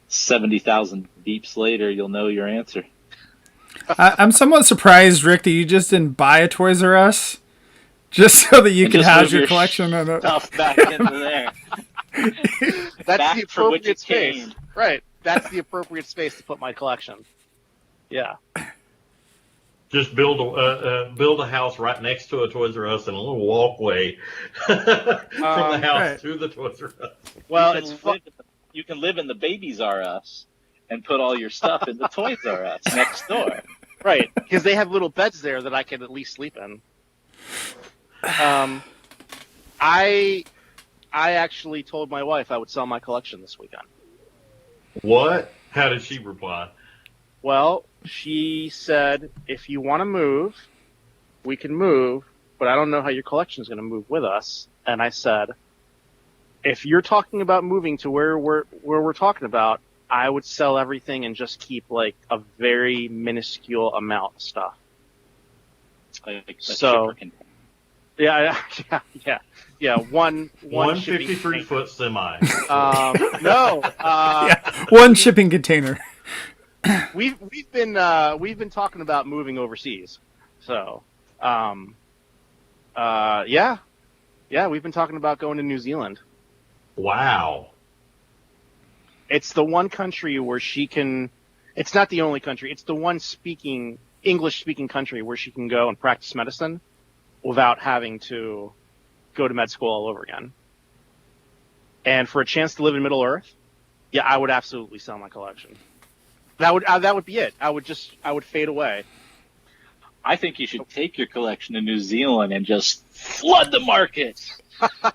[SPEAKER 6] 70,000 beeps later, you'll know your answer.
[SPEAKER 2] I'm somewhat surprised, Rick, that you just didn't buy a Toys R Us just so that you could house your collection of it.
[SPEAKER 6] Stuff back into there.
[SPEAKER 4] That's
[SPEAKER 6] Back
[SPEAKER 4] the
[SPEAKER 6] for which
[SPEAKER 4] appropriate
[SPEAKER 6] it
[SPEAKER 4] space.
[SPEAKER 6] came.
[SPEAKER 4] Right. That's the appropriate space to put my collection. Yeah.
[SPEAKER 3] Just build a house right next to a Toys R Us and a little walkway from the house to the Toys R Us.
[SPEAKER 4] Well,
[SPEAKER 6] you can live in the Babies R Us and put all your stuff in the Toys R Us next door.
[SPEAKER 4] Right, because they have little beds there that I can at least sleep in. I actually told my wife I would sell my collection this weekend.
[SPEAKER 3] What? How did she reply?
[SPEAKER 4] Well, she said, if you want to move, we can move, but I don't know how your collection is going to move with us. And I said, if you're talking about moving to where we're talking about, I would sell everything and just keep like a very minuscule amount of stuff.
[SPEAKER 6] Like
[SPEAKER 4] So, yeah. One
[SPEAKER 3] 153-foot semi.
[SPEAKER 4] No.
[SPEAKER 2] One shipping container.
[SPEAKER 4] We've been talking about moving overseas. So, yeah, we've been talking about going to New Zealand.
[SPEAKER 3] Wow.
[SPEAKER 4] It's the one country where she can. It's not the only country. It's the one English-speaking country where she can go and practice medicine without having to go to med school all over again. And for a chance to live in Middle Earth, yeah, I would absolutely sell my collection. That would be it. I would fade away.
[SPEAKER 6] I think you should take your collection to New Zealand and just flood the market,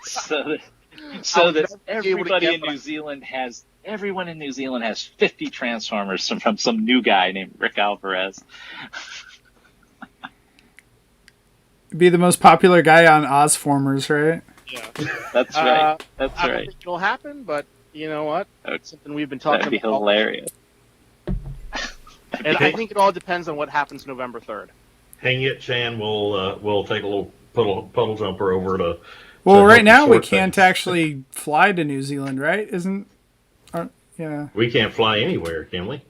[SPEAKER 6] so that everyone in New Zealand has 50 Transformers from some new guy named Rick Alvarez.
[SPEAKER 2] Be the most popular guy on Ozformers, right?
[SPEAKER 4] Yeah,
[SPEAKER 6] that's right. That's
[SPEAKER 4] I don't
[SPEAKER 6] right.
[SPEAKER 4] think it'll happen, but you know what? It's something we've been talking
[SPEAKER 6] That'd be
[SPEAKER 4] about.
[SPEAKER 6] hilarious.
[SPEAKER 4] And I think it all depends on what happens November 3rd.
[SPEAKER 3] Hang it, Chan. We'll take a little puddle jumper over to.
[SPEAKER 2] Well,
[SPEAKER 3] to
[SPEAKER 2] right now we
[SPEAKER 3] sort
[SPEAKER 2] can't
[SPEAKER 3] things.
[SPEAKER 2] actually fly to New Zealand, right? Yeah.
[SPEAKER 3] We can't fly anywhere, can we?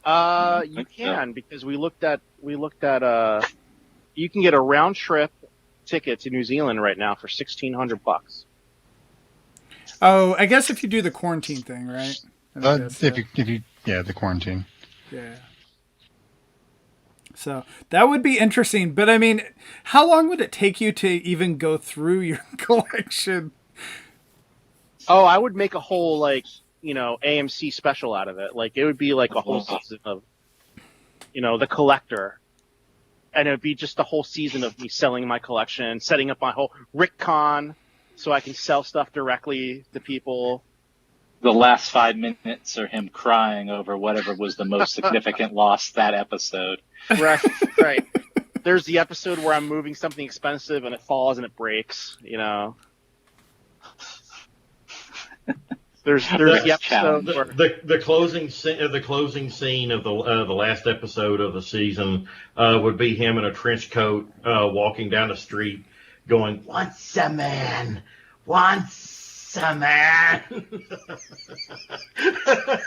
[SPEAKER 4] You can, because we looked at you can get a round trip ticket to New Zealand right now for $1,600.
[SPEAKER 2] Oh, I guess if you do the quarantine thing, right?
[SPEAKER 5] The quarantine.
[SPEAKER 2] Yeah. So that would be interesting, but I mean, how long would it take you to even go through your collection?
[SPEAKER 4] Oh, I would make a whole AMC special out of it. Like it would be like a whole season of, the collector, and it would be just the whole season of me selling my collection, setting up my whole RickCon, so I can sell stuff directly to people.
[SPEAKER 6] The last 5 minutes are him crying over whatever was the most significant loss that episode.
[SPEAKER 4] Right. There's the episode where I'm moving something expensive and it falls and it breaks. There's the episode where
[SPEAKER 3] the closing scene of the last episode of the season would be him in a trench coat walking down the street, going, "Once a man, once awesome, man.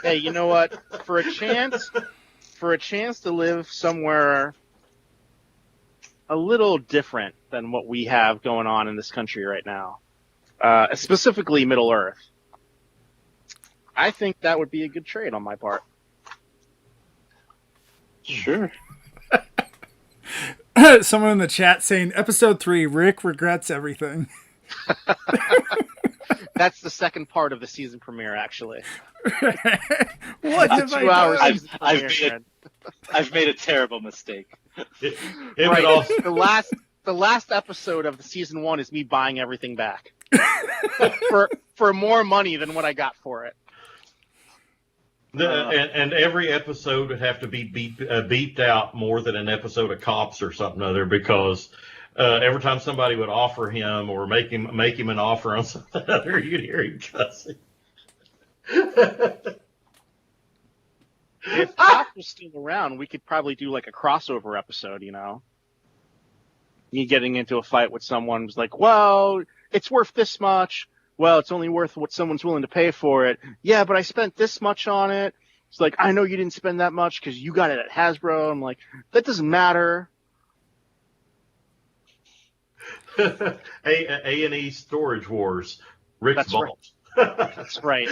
[SPEAKER 4] Hey, you know what? For a chance to live somewhere a little different than what we have going on in this country right now, specifically Middle Earth, I think that would be a good trade on my part.
[SPEAKER 6] Sure.
[SPEAKER 2] Someone in the chat saying, Episode 3, Rick regrets everything.
[SPEAKER 4] That's the second part of the season premiere, actually.
[SPEAKER 2] What have I
[SPEAKER 4] 2 hours
[SPEAKER 2] done?
[SPEAKER 4] season premiere.
[SPEAKER 6] I've made a terrible mistake.
[SPEAKER 3] It
[SPEAKER 4] Right.
[SPEAKER 3] would also,
[SPEAKER 4] The last episode of the season 1 is me buying everything back for more money than what I got for it.
[SPEAKER 3] and every episode would have to be beeped out more than an episode of Cops or something other, because every time somebody would offer him or make him an offer on something other, you'd hear him cussing.
[SPEAKER 4] If Cops was still around, we could probably do like a crossover episode, you know? You getting into a fight with someone who's like, well, it's worth this much. Well, it's only worth what someone's willing to pay for it. Yeah, but I spent this much on it. It's like, I know you didn't spend that much because you got it at Hasbro. I'm like, that doesn't matter.
[SPEAKER 3] A&E Storage Wars. Rick's
[SPEAKER 4] That's right.
[SPEAKER 3] balls.
[SPEAKER 4] That's right.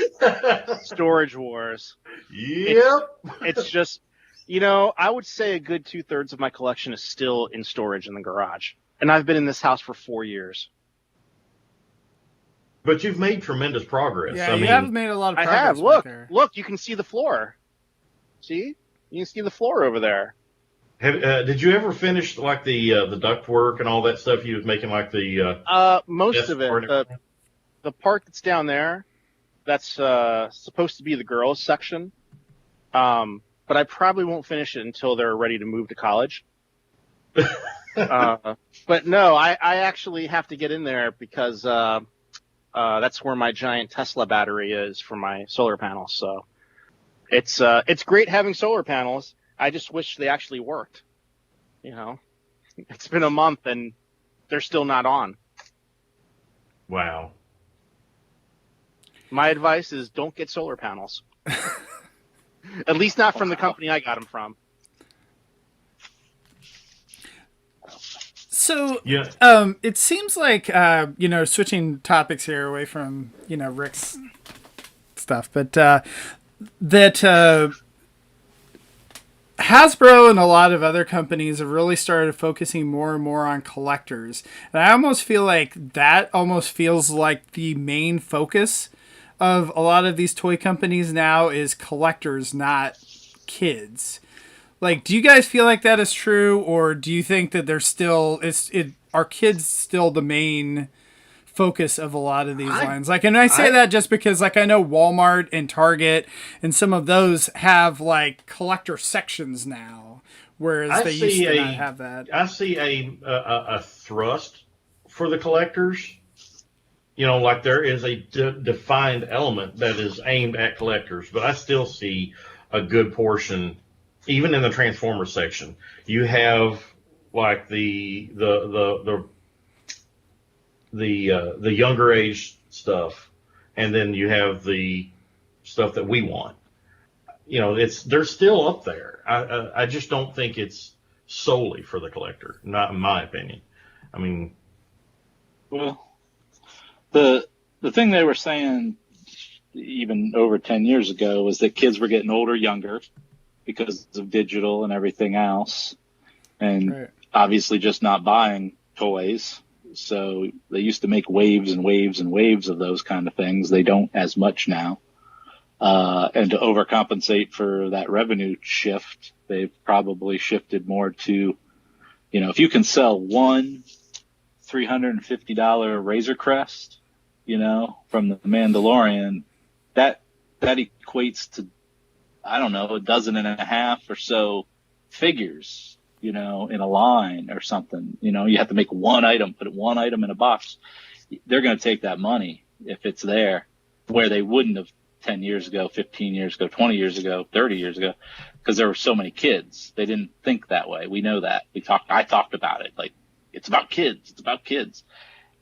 [SPEAKER 4] Storage Wars.
[SPEAKER 3] Yep.
[SPEAKER 4] It's just, you know, I would say a good 2/3 of my collection is still in storage in the garage. And I've been in this house for 4 years.
[SPEAKER 3] But you've made tremendous progress.
[SPEAKER 2] Yeah,
[SPEAKER 3] I
[SPEAKER 2] you
[SPEAKER 3] mean,
[SPEAKER 2] have made a lot of
[SPEAKER 4] I
[SPEAKER 2] progress.
[SPEAKER 4] have.
[SPEAKER 2] Right
[SPEAKER 4] Look,
[SPEAKER 2] there.
[SPEAKER 4] look, you can see the floor. See? You can see the floor over there.
[SPEAKER 3] did you ever finish like the duct work and all that stuff? You was making like the
[SPEAKER 4] Most
[SPEAKER 3] desk
[SPEAKER 4] of it.
[SPEAKER 3] part and everything?
[SPEAKER 4] The part that's down there, that's supposed to be the girls' section. But I probably won't finish it until they're ready to move to college. But no, I actually have to get in there because that's where my giant Tesla battery is for my solar panels. So it's great having solar panels. I just wish they actually worked. You know, it's been a month and they're still not on.
[SPEAKER 3] Wow.
[SPEAKER 4] My advice is don't get solar panels. At least not from the company I got them from.
[SPEAKER 2] So,
[SPEAKER 3] Yeah.
[SPEAKER 2] it seems like, switching topics here away from, Rick's stuff, but that Hasbro and a lot of other companies have really started focusing more and more on collectors. And I almost feel like that almost feels like the main focus of a lot of these toy companies now is collectors, not kids. Like, do you guys feel like that is true, or do you think that there's still are kids still the main focus of a lot of these lines? Like, and I say that just because, like, I know Walmart and Target and some of those have like collector sections now, whereas they used to not have that.
[SPEAKER 3] I see a thrust for the collectors. You know, like there is a defined element that is aimed at collectors, but I still see a good portion. Even in the Transformers section, you have like the younger age stuff, and then you have the stuff that we want. You know, they're still up there. I just don't think it's solely for the collector, not in my opinion. I mean,
[SPEAKER 6] well, the thing they were saying even over 10 years ago was that kids were getting older younger because of digital and everything else, and obviously just not buying toys. So they used to make waves and waves and waves of those kind of things. They don't as much now. And to overcompensate for that revenue shift, they've probably shifted more to, if you can sell one $350 Razor Crest, from the Mandalorian, that equates to, I don't know, 12.5 or so figures, in a line or something. You have to make one item, put one item in a box. They're going to take that money if it's there, where they wouldn't have 10 years ago, 15 years ago, 20 years ago, 30 years ago, because there were so many kids. They didn't think that way. We know that. I talked about it. Like, it's about kids. It's about kids.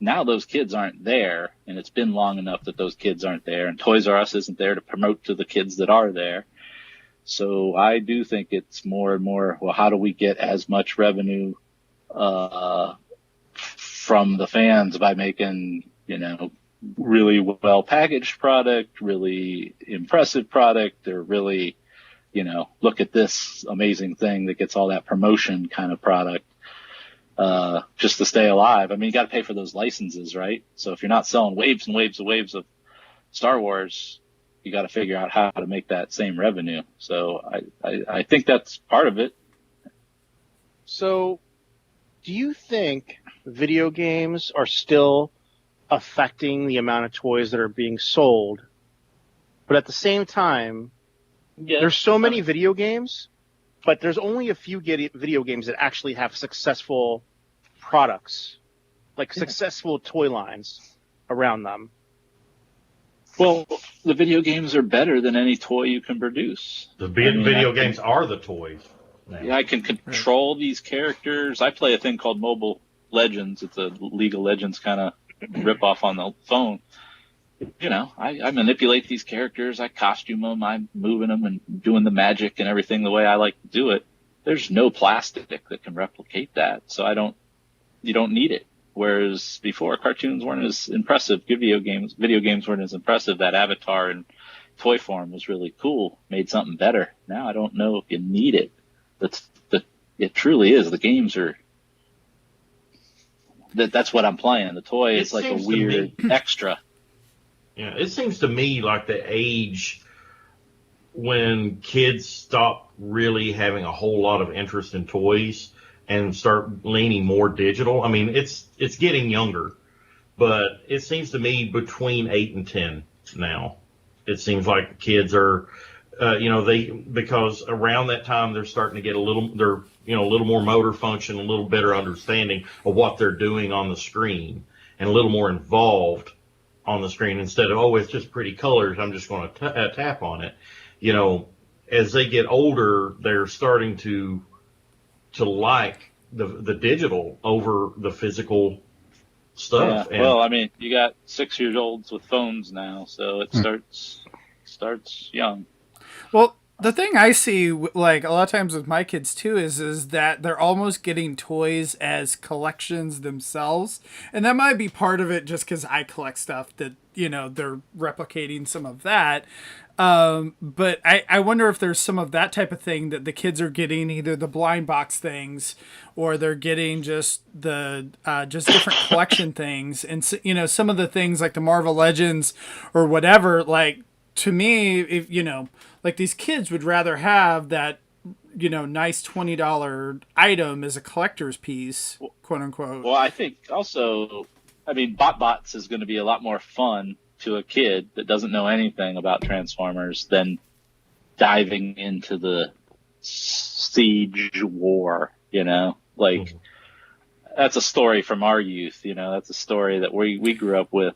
[SPEAKER 6] now those kids aren't there, and it's been long enough that those kids aren't there, and Toys R Us isn't there to promote to the kids that are there. So I do think it's more and more, well, how do we get as much revenue from the fans by making, really well packaged product, really impressive product, or really, look at this amazing thing that gets all that promotion kind of product, just to stay alive. I mean, you got to pay for those licenses, right? So if you're not selling waves and waves and waves of Star Wars, you got to figure out how to make that same revenue. So I think that's part of it.
[SPEAKER 4] So do you think video games are still affecting the amount of toys that are being sold? But at the same time, there's so many video games, but there's only a few video games that actually have successful products, like successful toy lines around them.
[SPEAKER 6] Well, the video games are better than any toy you can produce.
[SPEAKER 3] Video games are the toys now.
[SPEAKER 6] Yeah, I can control these characters. I play a thing called Mobile Legends. It's a League of Legends kind of rip-off on the phone. I manipulate these characters. I costume them. I'm moving them and doing the magic and everything the way I like to do it. There's no plastic that can replicate that, so you don't need it. Whereas before, cartoons weren't as impressive. Video games weren't as impressive. That Avatar in toy form was really cool. Made something better. Now I don't know if you need it. It truly is. The games are. That's what I'm playing. The toy is like a weird extra.
[SPEAKER 3] Yeah, it seems to me like the age when kids stop really having a whole lot of interest in toys and start leaning more digital. I mean, it's getting younger, but it seems to me between 8 and 10 now. It seems like the kids are, because around that time they're starting to get a little more motor function, a little better understanding of what they're doing on the screen, and a little more involved on the screen instead of, it's just pretty colors, I'm just going to tap on it. As they get older, they're starting to like the digital over the physical stuff.
[SPEAKER 6] Yeah. Well, I mean, you got 6-year-olds with phones now, so it starts young.
[SPEAKER 2] Well, the thing I see, like a lot of times with my kids too, is that they're almost getting toys as collections themselves, and that might be part of it, just because I collect stuff that they're replicating some of that. But I wonder if there's some of that type of thing that the kids are getting, either the blind box things, or they're getting just the just different collection things, and some of the things like the Marvel Legends or whatever. Like, to me, if like these kids would rather have that, nice $20 item as a collector's piece, quote unquote.
[SPEAKER 6] Well, I think also, BotBots is going to be a lot more fun to a kid that doesn't know anything about Transformers than diving into the Siege War, That's a story from our youth, that's a story that we grew up with.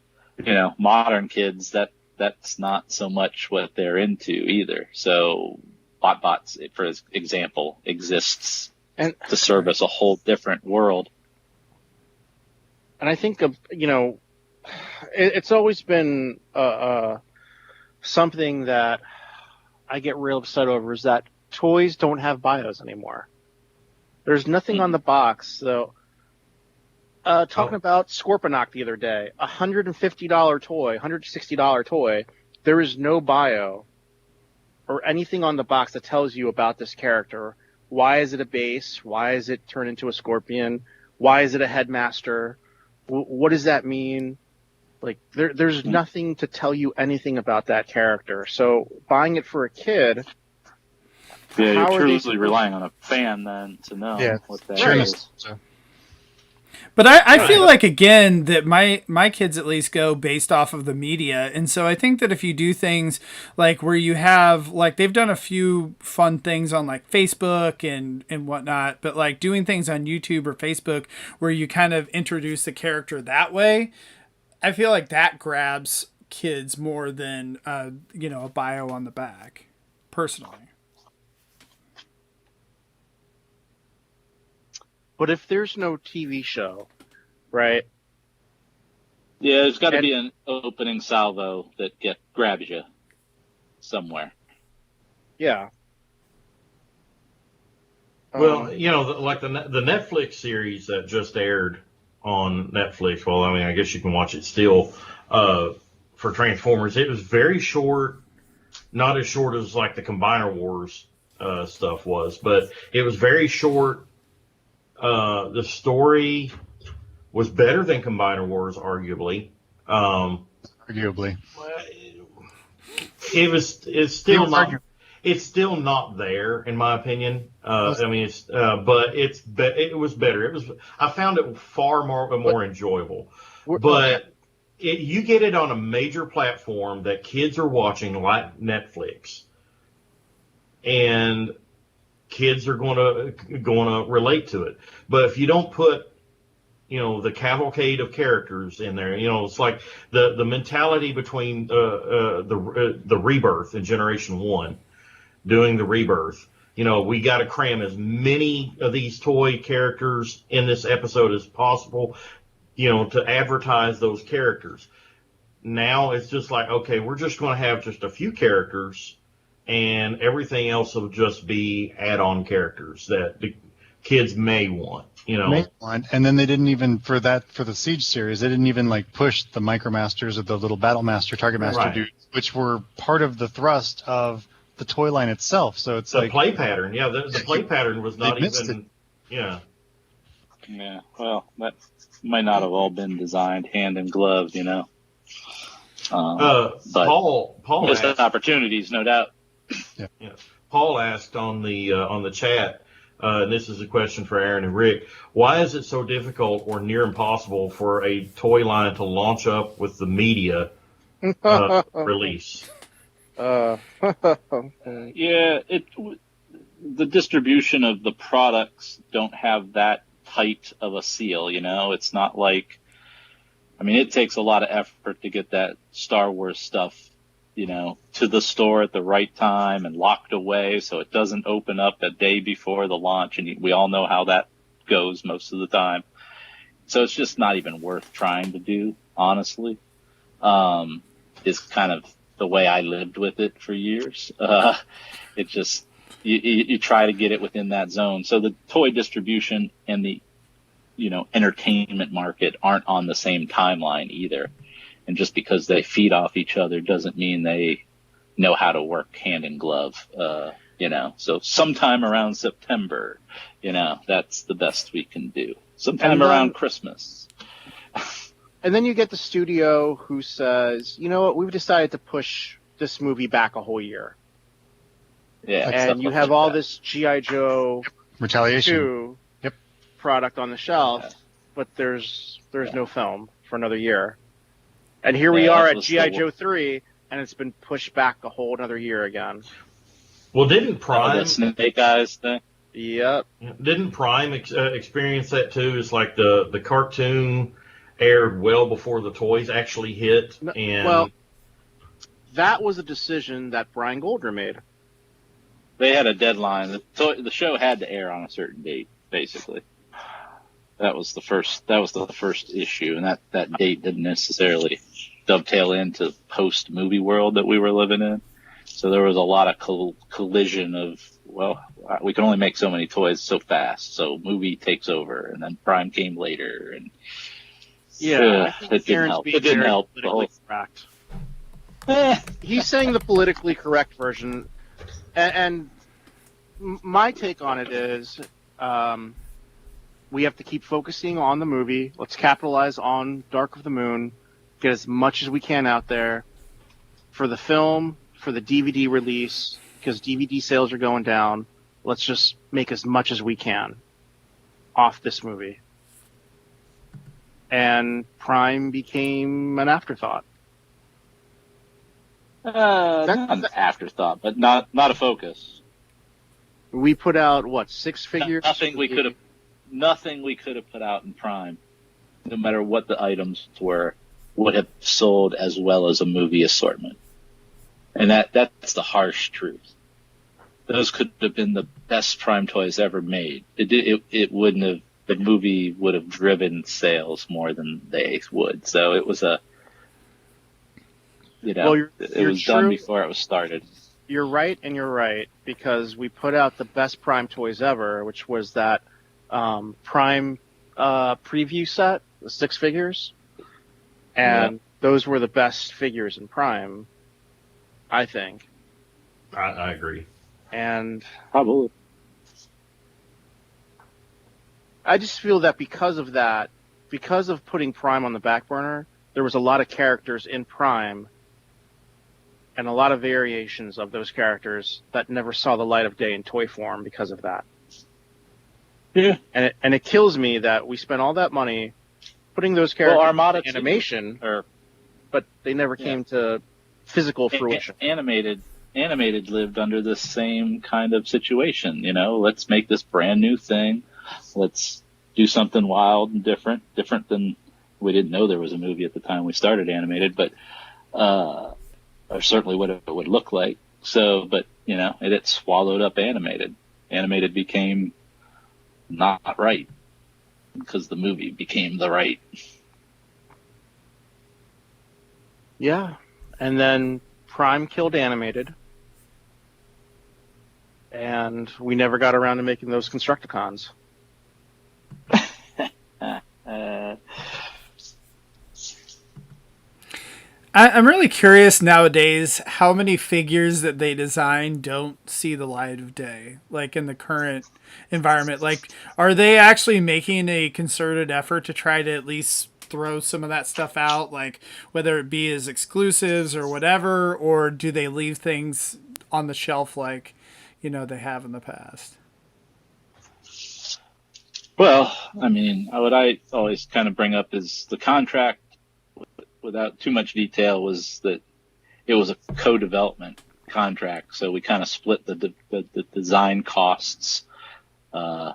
[SPEAKER 6] Modern kids, that's not so much what they're into either. So BotBots, for example, exists to service a whole different world.
[SPEAKER 4] And I think, it's always been something that I get real upset over, is that toys don't have bios anymore. There's nothing on the box. So, talking about Scorponok the other day, $150 toy, $160 toy, there is no bio or anything on the box that tells you about this character. Why is it a base? Why is it turned into a scorpion? Why is it a headmaster? What does that mean? Like, there's nothing to tell you anything about that character. So buying it for a kid,
[SPEAKER 6] you're truly relying on a fan then to know what that is.
[SPEAKER 5] So.
[SPEAKER 2] But I feel like, again, that my kids at least go based off of the media. And so I think that if you do things like where you have, like, they've done a few fun things on like Facebook and whatnot, but like doing things on YouTube or Facebook where you kind of introduce the character that way, I feel like that grabs kids more than, a bio on the back, personally.
[SPEAKER 4] But if there's no TV show, right,
[SPEAKER 6] Yeah, there's got to be an opening salvo that grabs you somewhere.
[SPEAKER 4] Yeah.
[SPEAKER 3] Well, like the Netflix series that just aired on Netflix. Well, I mean, I guess you can watch it still. For Transformers, it was very short, not as short as like the Combiner Wars stuff was, but it was very short. The story was better than Combiner Wars, arguably.
[SPEAKER 5] Arguably.
[SPEAKER 3] It's still not there, in my opinion. I mean, but it was better. I found it far more enjoyable. But you get it on a major platform that kids are watching, like Netflix, and kids are going to relate to it. But if you don't put the cavalcade of characters in there, it's like the mentality between the Rebirth in Generation 1, doing the Rebirth. We got to cram as many of these toy characters in this episode as possible, to advertise those characters. Now it's just like, okay, we're just going to have just a few characters, and everything else will just be add-on characters that the kids may want.
[SPEAKER 5] And then they didn't even for the Siege series, they didn't even like push the Micromasters or the little Battle Master, Target Master dudes, which were part of the thrust of the toy line itself. So it's
[SPEAKER 3] the play pattern. Yeah, the play pattern was not even. Yeah.
[SPEAKER 6] Yeah. Well, that might not have all been designed hand in glove, But
[SPEAKER 3] Paul
[SPEAKER 6] missed
[SPEAKER 3] asked,
[SPEAKER 6] opportunities, no doubt.
[SPEAKER 5] Yeah.
[SPEAKER 3] Paul asked on the chat. And this is a question for Aaron and Rick. Why is it so difficult or near impossible for a toy line to launch up with the media release?
[SPEAKER 6] Yeah, the distribution of the products don't have that tight of a seal, It's not like, it takes a lot of effort to get that Star Wars stuff to the store at the right time and locked away so it doesn't open up a day before the launch. And we all know how that goes most of the time. So it's just not even worth trying to do, honestly. Is kind of the way I lived with it for years. It just, you try to get it within that zone. So the toy distribution and the, entertainment market aren't on the same timeline either. And just because they feed off each other doesn't mean they know how to work hand in glove, So sometime around September, that's the best we can do. Sometime around Christmas.
[SPEAKER 4] And then you get the studio who says, you know what, we've decided to push this movie back a whole year.
[SPEAKER 6] Yeah.
[SPEAKER 4] And you have all this G.I. Joe
[SPEAKER 5] Retaliation
[SPEAKER 4] 2 product on the shelf, but there's no film for another year. And here we are at G.I. Joe 3, and it's been pushed back a whole another year again.
[SPEAKER 3] Well, didn't Prime...
[SPEAKER 6] the Snake Eyes thing?
[SPEAKER 4] Yep.
[SPEAKER 3] Didn't Prime experience that too? It's like the cartoon aired well before the toys actually hit.
[SPEAKER 4] Well, that was a decision that Brian Goldner made.
[SPEAKER 6] They had a deadline. The show had to air on a certain date, basically. That was the first issue, and that date didn't necessarily dovetail into post-movie world that we were living in. So there was a lot of collision of, well, we can only make so many toys so fast, so movie takes over, and then Prime came later, and it didn't help. It didn't help.
[SPEAKER 4] Correct. He's saying the politically correct version, and my take on it is, we have to keep focusing on the movie. Let's capitalize on Dark of the Moon, get as much as we can out there for the film, for the DVD release, because DVD sales are going down. Let's just make as much as we can off this movie. And Prime became an afterthought.
[SPEAKER 6] Not an afterthought, but not a focus.
[SPEAKER 4] We put out, 6 figures?
[SPEAKER 6] Nothing we could have put out in Prime, no matter what the items were, would have sold as well as a movie assortment. And that's the harsh truth. Those could have been the best Prime toys ever made. It wouldn't have the movie would have driven sales more than they would. So it was a, it was done before it was started.
[SPEAKER 4] You're right, and you're right, because we put out the best Prime toys ever, which was that Prime preview set, the 6 figures, and those were the best figures in Prime, I think.
[SPEAKER 3] I agree.
[SPEAKER 4] And
[SPEAKER 6] probably,
[SPEAKER 4] I just feel that because of that, because of putting Prime on the back burner, there was a lot of characters in Prime and a lot of variations of those characters that never saw the light of day in toy form because of that.
[SPEAKER 6] Yeah.
[SPEAKER 4] And it kills me that we spent all that money putting those characters
[SPEAKER 6] Armada
[SPEAKER 4] in animation, but they never came to physical fruition.
[SPEAKER 6] Animated lived under the same kind of situation. Let's make this brand new thing. Let's do something wild and different than, we didn't know there was a movie at the time we started animated, but or certainly what it would look like. So, but it swallowed up animated. Animated became not right because the movie became the right.
[SPEAKER 4] Yeah, and then Prime killed animated, and we never got around to making those Constructicons.
[SPEAKER 2] I'm really curious nowadays how many figures that they design don't see the light of day, like in the current environment. Like, are they actually making a concerted effort to try to at least throw some of that stuff out, like whether it be as exclusives or whatever, or do they leave things on the shelf like, they have in the past?
[SPEAKER 6] Well, I mean, what I always kind of bring up is the contract, without too much detail, was that it was a co-development contract. So we kind of split the design costs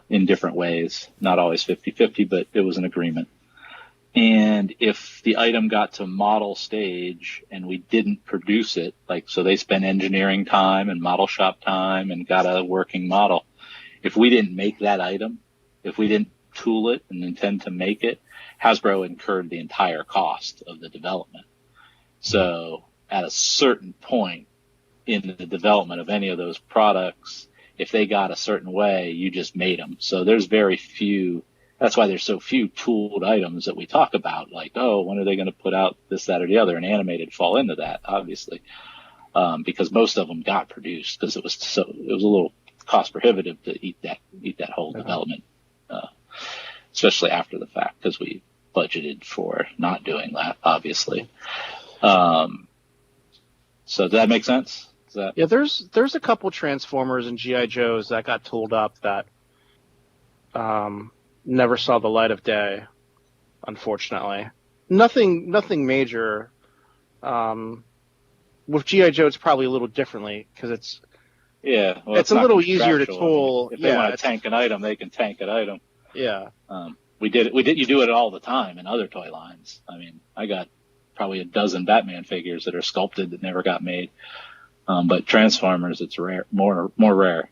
[SPEAKER 6] in different ways, not always 50-50, but it was an agreement. And if the item got to model stage and we didn't produce it, so they spent engineering time and model shop time and got a working model. If we didn't make that item, if we didn't tool it and intend to make it, Hasbro incurred the entire cost of the development. So at a certain point in the development of any of those products, if they got a certain way, you just made them. So there's very few. That's why there's so few tooled items that we talk about, like, when are they going to put out this, that, or the other? And animated fall into that, obviously, because most of them got produced because it was a little cost prohibitive to eat that whole development, especially after the fact, because we budgeted for not doing that, obviously. So does that make sense?
[SPEAKER 4] Yeah, there's a couple Transformers and G.I. Joes that got tooled up that never saw the light of day, unfortunately. Nothing major. With G.I. Joe, it's probably a little differently because it's a little easier to tool.
[SPEAKER 6] If they want to tank an item, they can tank an item.
[SPEAKER 4] Yeah.
[SPEAKER 6] You do it all the time in other toy lines. I mean, I got probably a dozen Batman figures that are sculpted that never got made. But Transformers, it's rare, more rare.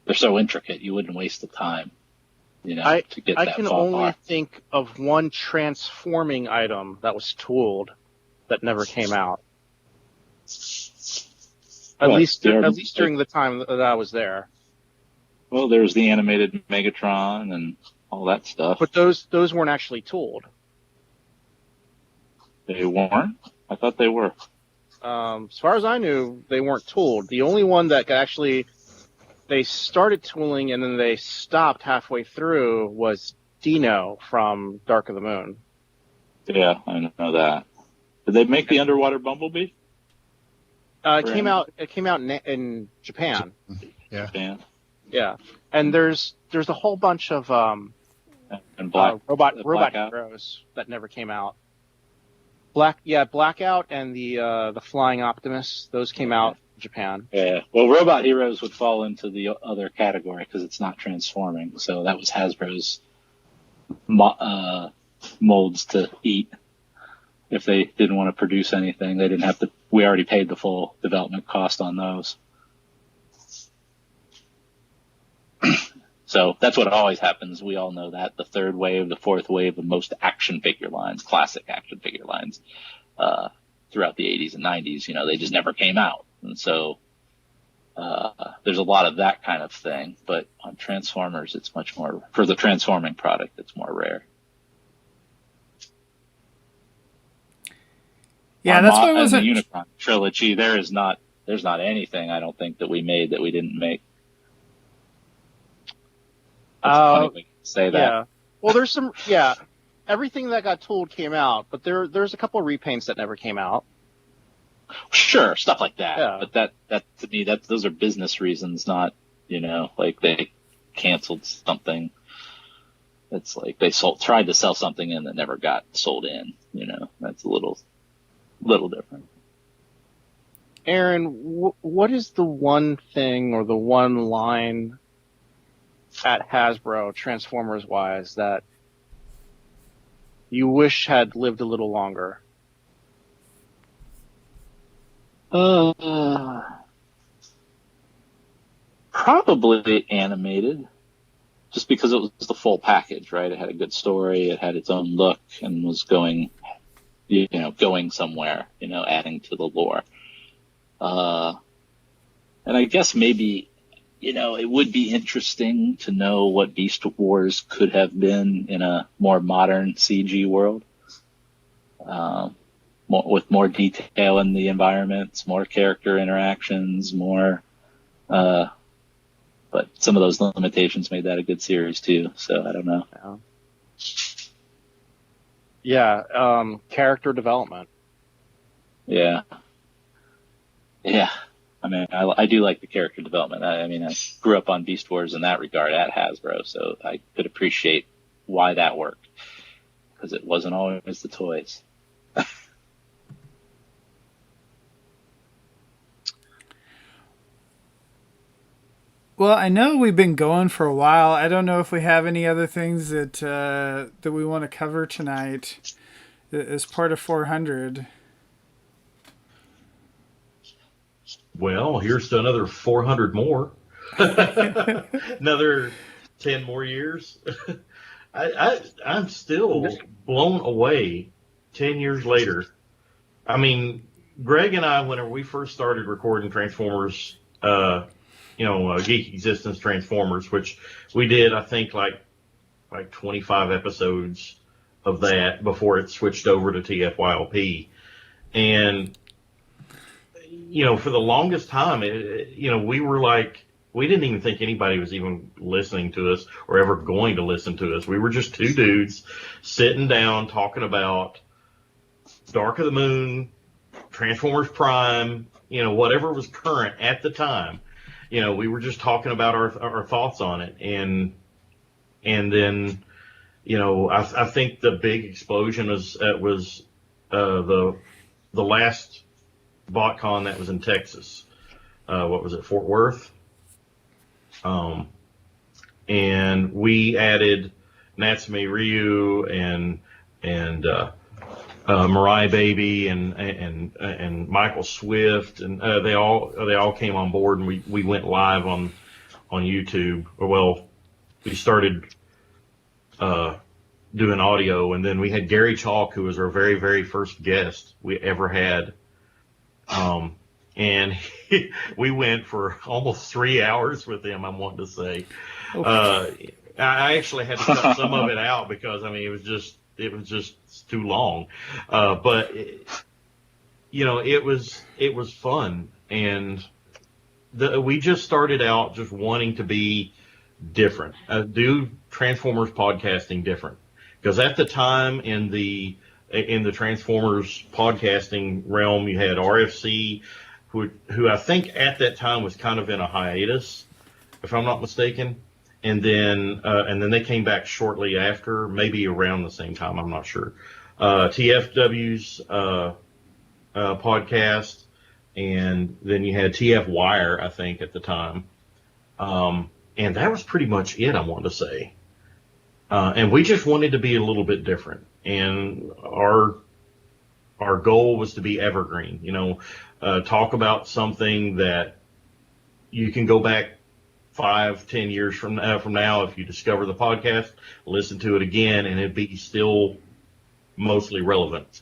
[SPEAKER 6] They're so intricate, you wouldn't waste the time, to get that far.
[SPEAKER 4] I can only think of one transforming item that was tooled that never came out. At least during the time that I was there.
[SPEAKER 6] Well, there's the animated Megatron and all that stuff.
[SPEAKER 4] But those weren't actually tooled.
[SPEAKER 6] They weren't? I thought they were.
[SPEAKER 4] As far as I knew, they weren't tooled. The only one that actually they started tooling and then they stopped halfway through was Dino from Dark of the Moon.
[SPEAKER 6] Yeah, I know that. Did they make the underwater Bumblebee?
[SPEAKER 4] It came out in Japan.
[SPEAKER 5] Yeah.
[SPEAKER 6] Japan.
[SPEAKER 4] Yeah, and there's a whole bunch of
[SPEAKER 6] and
[SPEAKER 4] robot
[SPEAKER 6] Blackout.
[SPEAKER 4] heroes that never came out. Blackout and the Flying Optimus, those came out in Japan.
[SPEAKER 6] Yeah, well, Robot Heroes would fall into the other category because it's not transforming. So that was Hasbro's molds to eat. If they didn't want to produce anything, they didn't have to. We already paid the full development cost on those. So that's what always happens. We all know that. The third wave, the fourth wave of most action figure lines, classic action figure lines, throughout the 80s and 90s, they just never came out. And so there's a lot of that kind of thing. But on Transformers, it's much more, for the transforming product, it's more rare.
[SPEAKER 2] Yeah, that's why it wasn't.
[SPEAKER 6] The Unicron trilogy, there's not anything I don't think that we made that we didn't make. That's a funny way to say that.
[SPEAKER 4] Yeah. Well, there's some. Yeah, everything that got tooled came out, but there's a couple of repaints that never came out.
[SPEAKER 6] Sure, stuff like that.
[SPEAKER 4] Yeah.
[SPEAKER 6] But that to me, those are business reasons, not like they canceled something. It's like they tried to sell something in that never got sold in. That's a little different.
[SPEAKER 4] Aaron, what is the one thing or the one line at Hasbro, Transformers-wise, that you wish had lived a little longer?
[SPEAKER 6] Probably animated, just because it was the full package, right? It had a good story, it had its own look, and was going somewhere, adding to the lore. And I guess maybe, it would be interesting to know what Beast Wars could have been in a more modern CG world. With more detail in the environments, more character interactions, more, but some of those limitations made that a good series too, so I don't know.
[SPEAKER 4] Yeah, character development.
[SPEAKER 6] Yeah. I mean, I do like the character development. I grew up on Beast Wars in that regard at Hasbro, so I could appreciate why that worked, because it wasn't always the toys.
[SPEAKER 2] Well, I know we've been going for a while. I don't know if we have any other things that we want to cover tonight as part of 400.
[SPEAKER 3] Well, here's to another 400 more. Another 10 more years. I'm still blown away 10 years later. I mean, Greg and I, whenever we first started recording Transformers, Geek Existence Transformers, which we did, I think, like 25 episodes of that before it switched over to TFYLP. And, for the longest time, we were like, we didn't even think anybody was even listening to us or ever going to listen to us. We were just two dudes sitting down talking about Dark of the Moon, Transformers Prime, whatever was current at the time. We were just talking about our thoughts on it. And then, I think the big explosion was the last BotCon that was in Texas. What was it, Fort Worth? And we added Natsume Ryu and Mariah Baby and Michael Swift, and they all came on board, and we went live on YouTube. Well, we started doing audio, and then we had Gary Chalk, who was our very, very first guest we ever had. And we went for almost 3 hours with him, I'm wanting to say. I actually had to cut some of it out because, it was just too long. But it was fun. And we just started out just wanting to be different, do Transformers podcasting different. Because at the time in the Transformers podcasting realm, you had RFC, who I think at that time was kind of in a hiatus, if I'm not mistaken. And then they came back shortly after, maybe around the same time, I'm not sure. TFW's podcast, and then you had TF Wire, I think, at the time. And that was pretty much it, I want to say. And we just wanted to be a little bit different. And our goal was to be evergreen, talk about something that you can go back 5-10 years from now, if you discover the podcast, listen to it again, and it'd be still mostly relevant.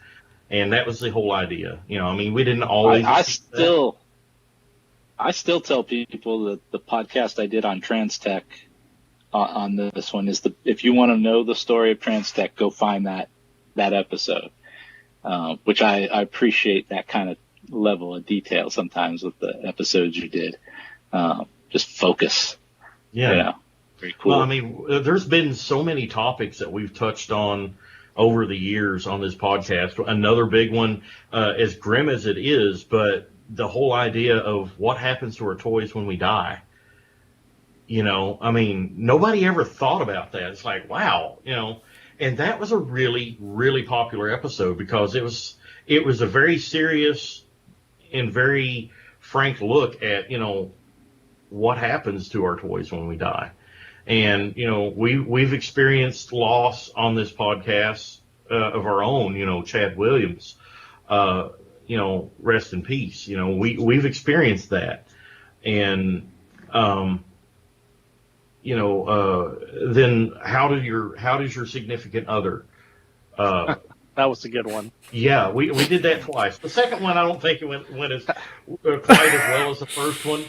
[SPEAKER 3] And that was the whole idea. You know, I mean, we didn't always.
[SPEAKER 6] I still tell people that the podcast I did on TransTech on this one is if you want to know the story of TransTech, go find that episode. Which I appreciate that kind of level of detail sometimes with the episodes you did. Just focus.
[SPEAKER 3] Yeah.
[SPEAKER 6] You know, very cool.
[SPEAKER 3] Well, I mean, there's been so many topics that we've touched on over the years on this podcast. Another big one, as grim as it is, but the whole idea of what happens to our toys when we die. You know, I mean, nobody ever thought about that. It's like, wow, you know, and that was a really, really popular episode because it was a very serious and very frank look at, you know, what happens to our toys when we die. And, you know, we've experienced loss on this podcast of our own, you know, Chad Williams, you know, rest in peace. You know, we've experienced that. And, you know, then how does your significant other,
[SPEAKER 4] That was a good one.
[SPEAKER 3] yeah, we did that twice. The second one, I don't think it went as quite as well as the first one.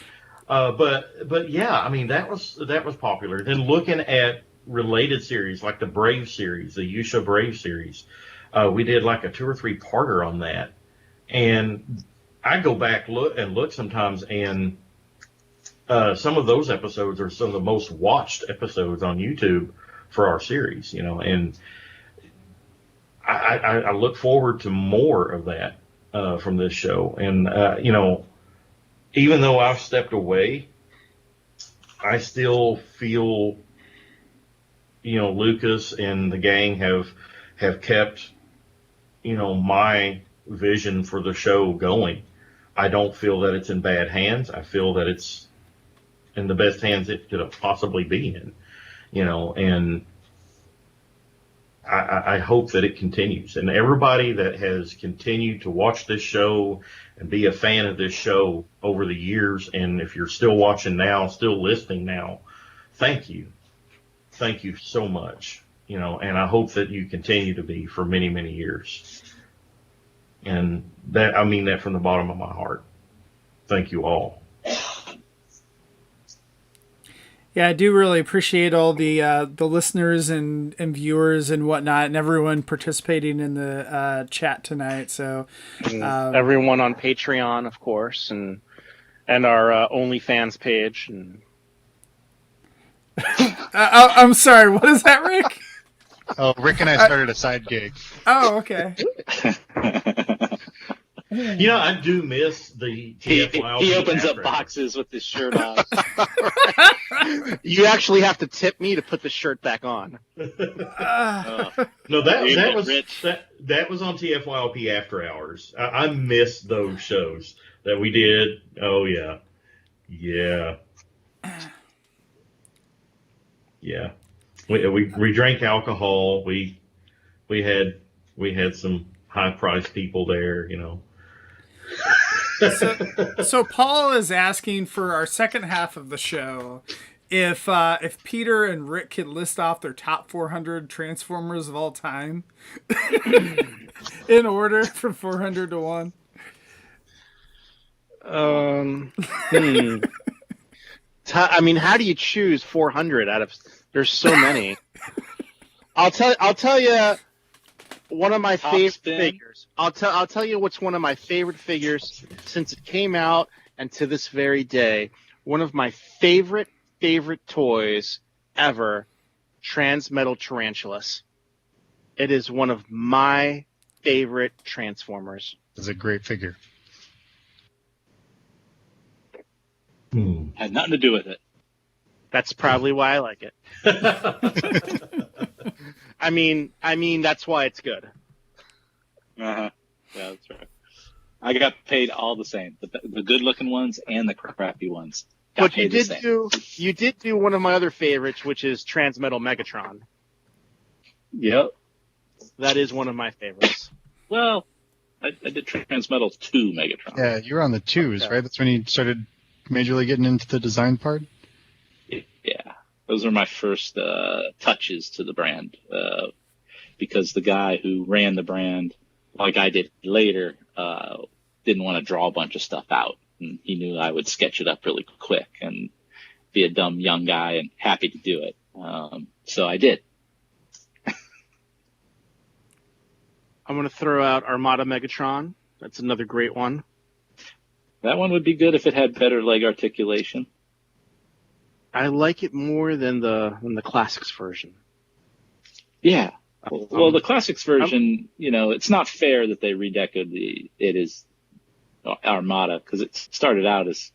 [SPEAKER 3] But yeah, I mean, that was popular. Then looking at related series like the Brave series, the Yusha Brave series, we did like a 2 or 3 parter on that. And I go back look sometimes, and some of those episodes are some of the most watched episodes on YouTube for our series, you know, and I look forward to more of that from this show. And, you know, even though I've stepped away, I still feel, you know, Lucas and the gang have kept, you know, my vision for the show going. I don't feel that it's in bad hands. I feel that it's in the best hands it could possibly be in, you know, and I hope that it continues. And everybody that has continued to watch this show and be a fan of this show over the years, and if you're still watching now, still listening now, thank you. Thank you so much. You know, and I hope that you continue to be for many, many years. And that, I mean that from the bottom of my heart. Thank you all.
[SPEAKER 2] Yeah, I do really appreciate all the listeners and viewers and whatnot, and everyone participating in the chat tonight. So
[SPEAKER 4] everyone on Patreon, of course, and our OnlyFans page. And
[SPEAKER 2] I'm sorry, what is that, Rick?
[SPEAKER 5] Oh, Rick and I started a side gig.
[SPEAKER 2] Oh, okay.
[SPEAKER 3] You know, I do miss the TFYLP.
[SPEAKER 6] He opens up boxes with his shirt on.
[SPEAKER 4] You actually have to tip me to put the shirt back on.
[SPEAKER 3] No, that was on TFYLP After Hours. I miss those shows that we did. Oh yeah, yeah. We drank alcohol. We had some high priced people there, you know.
[SPEAKER 2] So Paul is asking for our second half of the show if Peter and Rick could list off their top 400 Transformers of all time in order from 400 to 1.
[SPEAKER 4] I mean, how do you choose 400 out of? There's so many. I'll tell you one of my favorite figures. I'll tell you what's one of my favorite figures since it came out and to this very day. One of my favorite toys ever, Transmetal Tarantulas. It is one of my favorite Transformers.
[SPEAKER 5] It's a great figure.
[SPEAKER 6] Had nothing to do with it.
[SPEAKER 4] That's probably why I like it. I mean, that's why it's good.
[SPEAKER 6] Uh-huh. Yeah, that's right. I got paid all the same. The good-looking ones and the crappy ones.
[SPEAKER 4] But you did do one of my other favorites, which is Transmetal Megatron.
[SPEAKER 6] Yep.
[SPEAKER 4] That is one of my favorites.
[SPEAKER 6] Well, I did Transmetal 2 Megatron.
[SPEAKER 5] Yeah, you were on the 2s, okay. Right? That's when you started majorly getting into the design part?
[SPEAKER 6] Those were my first touches to the brand, because the guy who ran the brand, like I did later, didn't want to draw a bunch of stuff out. And he knew I would sketch it up really quick and be a dumb young guy and happy to do it. So I did.
[SPEAKER 4] I'm going to throw out Armada Megatron. That's another great one.
[SPEAKER 6] That one would be good if it had better leg articulation.
[SPEAKER 4] I like it more than the Classics version.
[SPEAKER 6] Yeah. Well, the Classics version, it's not fair that they redecoed it as Armada, because it started out as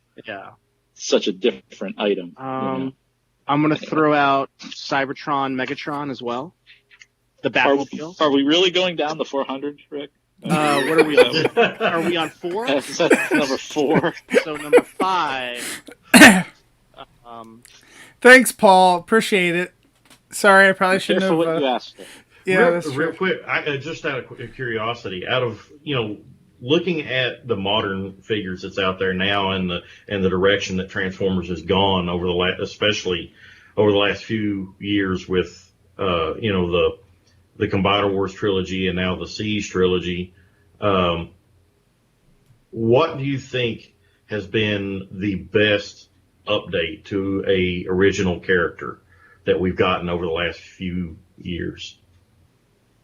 [SPEAKER 6] such a different item.
[SPEAKER 4] I'm going to throw out Cybertron Megatron as well. The Batmobile.
[SPEAKER 6] Are we really going down the 400, Rick?
[SPEAKER 4] What are we on? Are we on 4?
[SPEAKER 6] That's number 4.
[SPEAKER 4] So number 5.
[SPEAKER 2] Thanks, Paul. Appreciate it. Sorry, I probably shouldn't have.
[SPEAKER 6] What you asked for.
[SPEAKER 2] Yeah,
[SPEAKER 3] real quick, just out of curiosity, out of looking at the modern figures that's out there now and the direction that Transformers has gone especially over the last few years with the Combiner Wars trilogy and now the Siege trilogy, what do you think has been the best update to a original character that we've gotten over the last few years?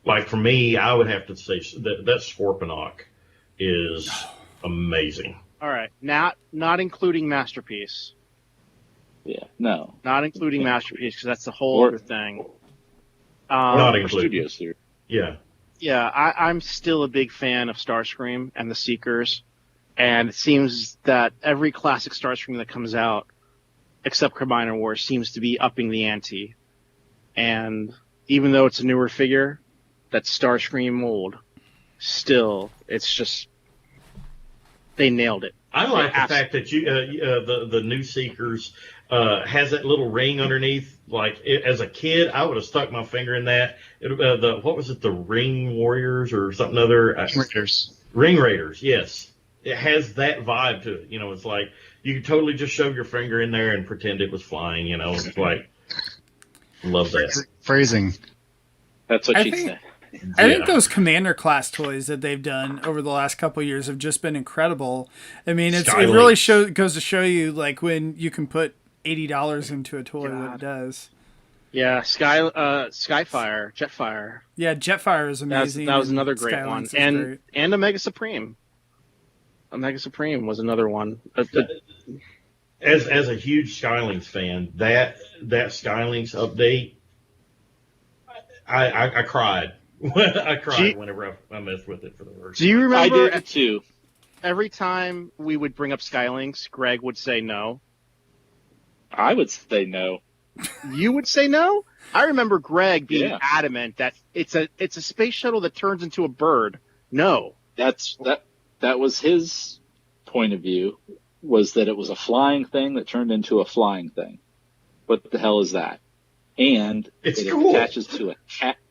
[SPEAKER 3] Like for me, I would have to say that Scorponok is amazing.
[SPEAKER 4] All right, not including Masterpiece.
[SPEAKER 6] Yeah, no.
[SPEAKER 4] Not including Masterpiece, because that's a whole other thing.
[SPEAKER 3] Not including
[SPEAKER 6] Studios here.
[SPEAKER 3] Yeah.
[SPEAKER 4] Yeah, I'm still a big fan of Starscream and the Seekers, and it seems that every classic Starscream that comes out, except Combiner Wars, seems to be upping the ante. And even though it's a newer figure, that Starscream mold, still, it's just, they nailed it.
[SPEAKER 3] I like the fact that the new Seekers has that little ring underneath. Like as a kid, I would have stuck my finger in that. What was it? The Ring Warriors or something other? Ring Raiders. Yes, it has that vibe to it. It's like you could totally just shove your finger in there and pretend it was flying. It's like love that
[SPEAKER 5] phrasing.
[SPEAKER 6] That's what she said.
[SPEAKER 2] I think those Commander class toys that they've done over the last couple of years have just been incredible. I mean, it really goes to show you like when you can put $80 into a toy, what it does.
[SPEAKER 4] Yeah, Skyfire, Jetfire.
[SPEAKER 2] Yeah, Jetfire is amazing.
[SPEAKER 4] That was another great one, and a Mega Supreme. A Mega Supreme was another one.
[SPEAKER 3] As a huge Skylynx fan, that Skylynx update, I cried. I cried whenever I messed with it for the first time.
[SPEAKER 4] Do you remember?
[SPEAKER 6] I did too.
[SPEAKER 4] Every time we would bring up Skylynx, Greg would say no.
[SPEAKER 6] I would say no.
[SPEAKER 4] You would say no? I remember Greg being adamant that it's a space shuttle that turns into a bird. No.
[SPEAKER 6] That was his point of view, was that it was a flying thing that turned into a flying thing. What the hell is that? And it attaches to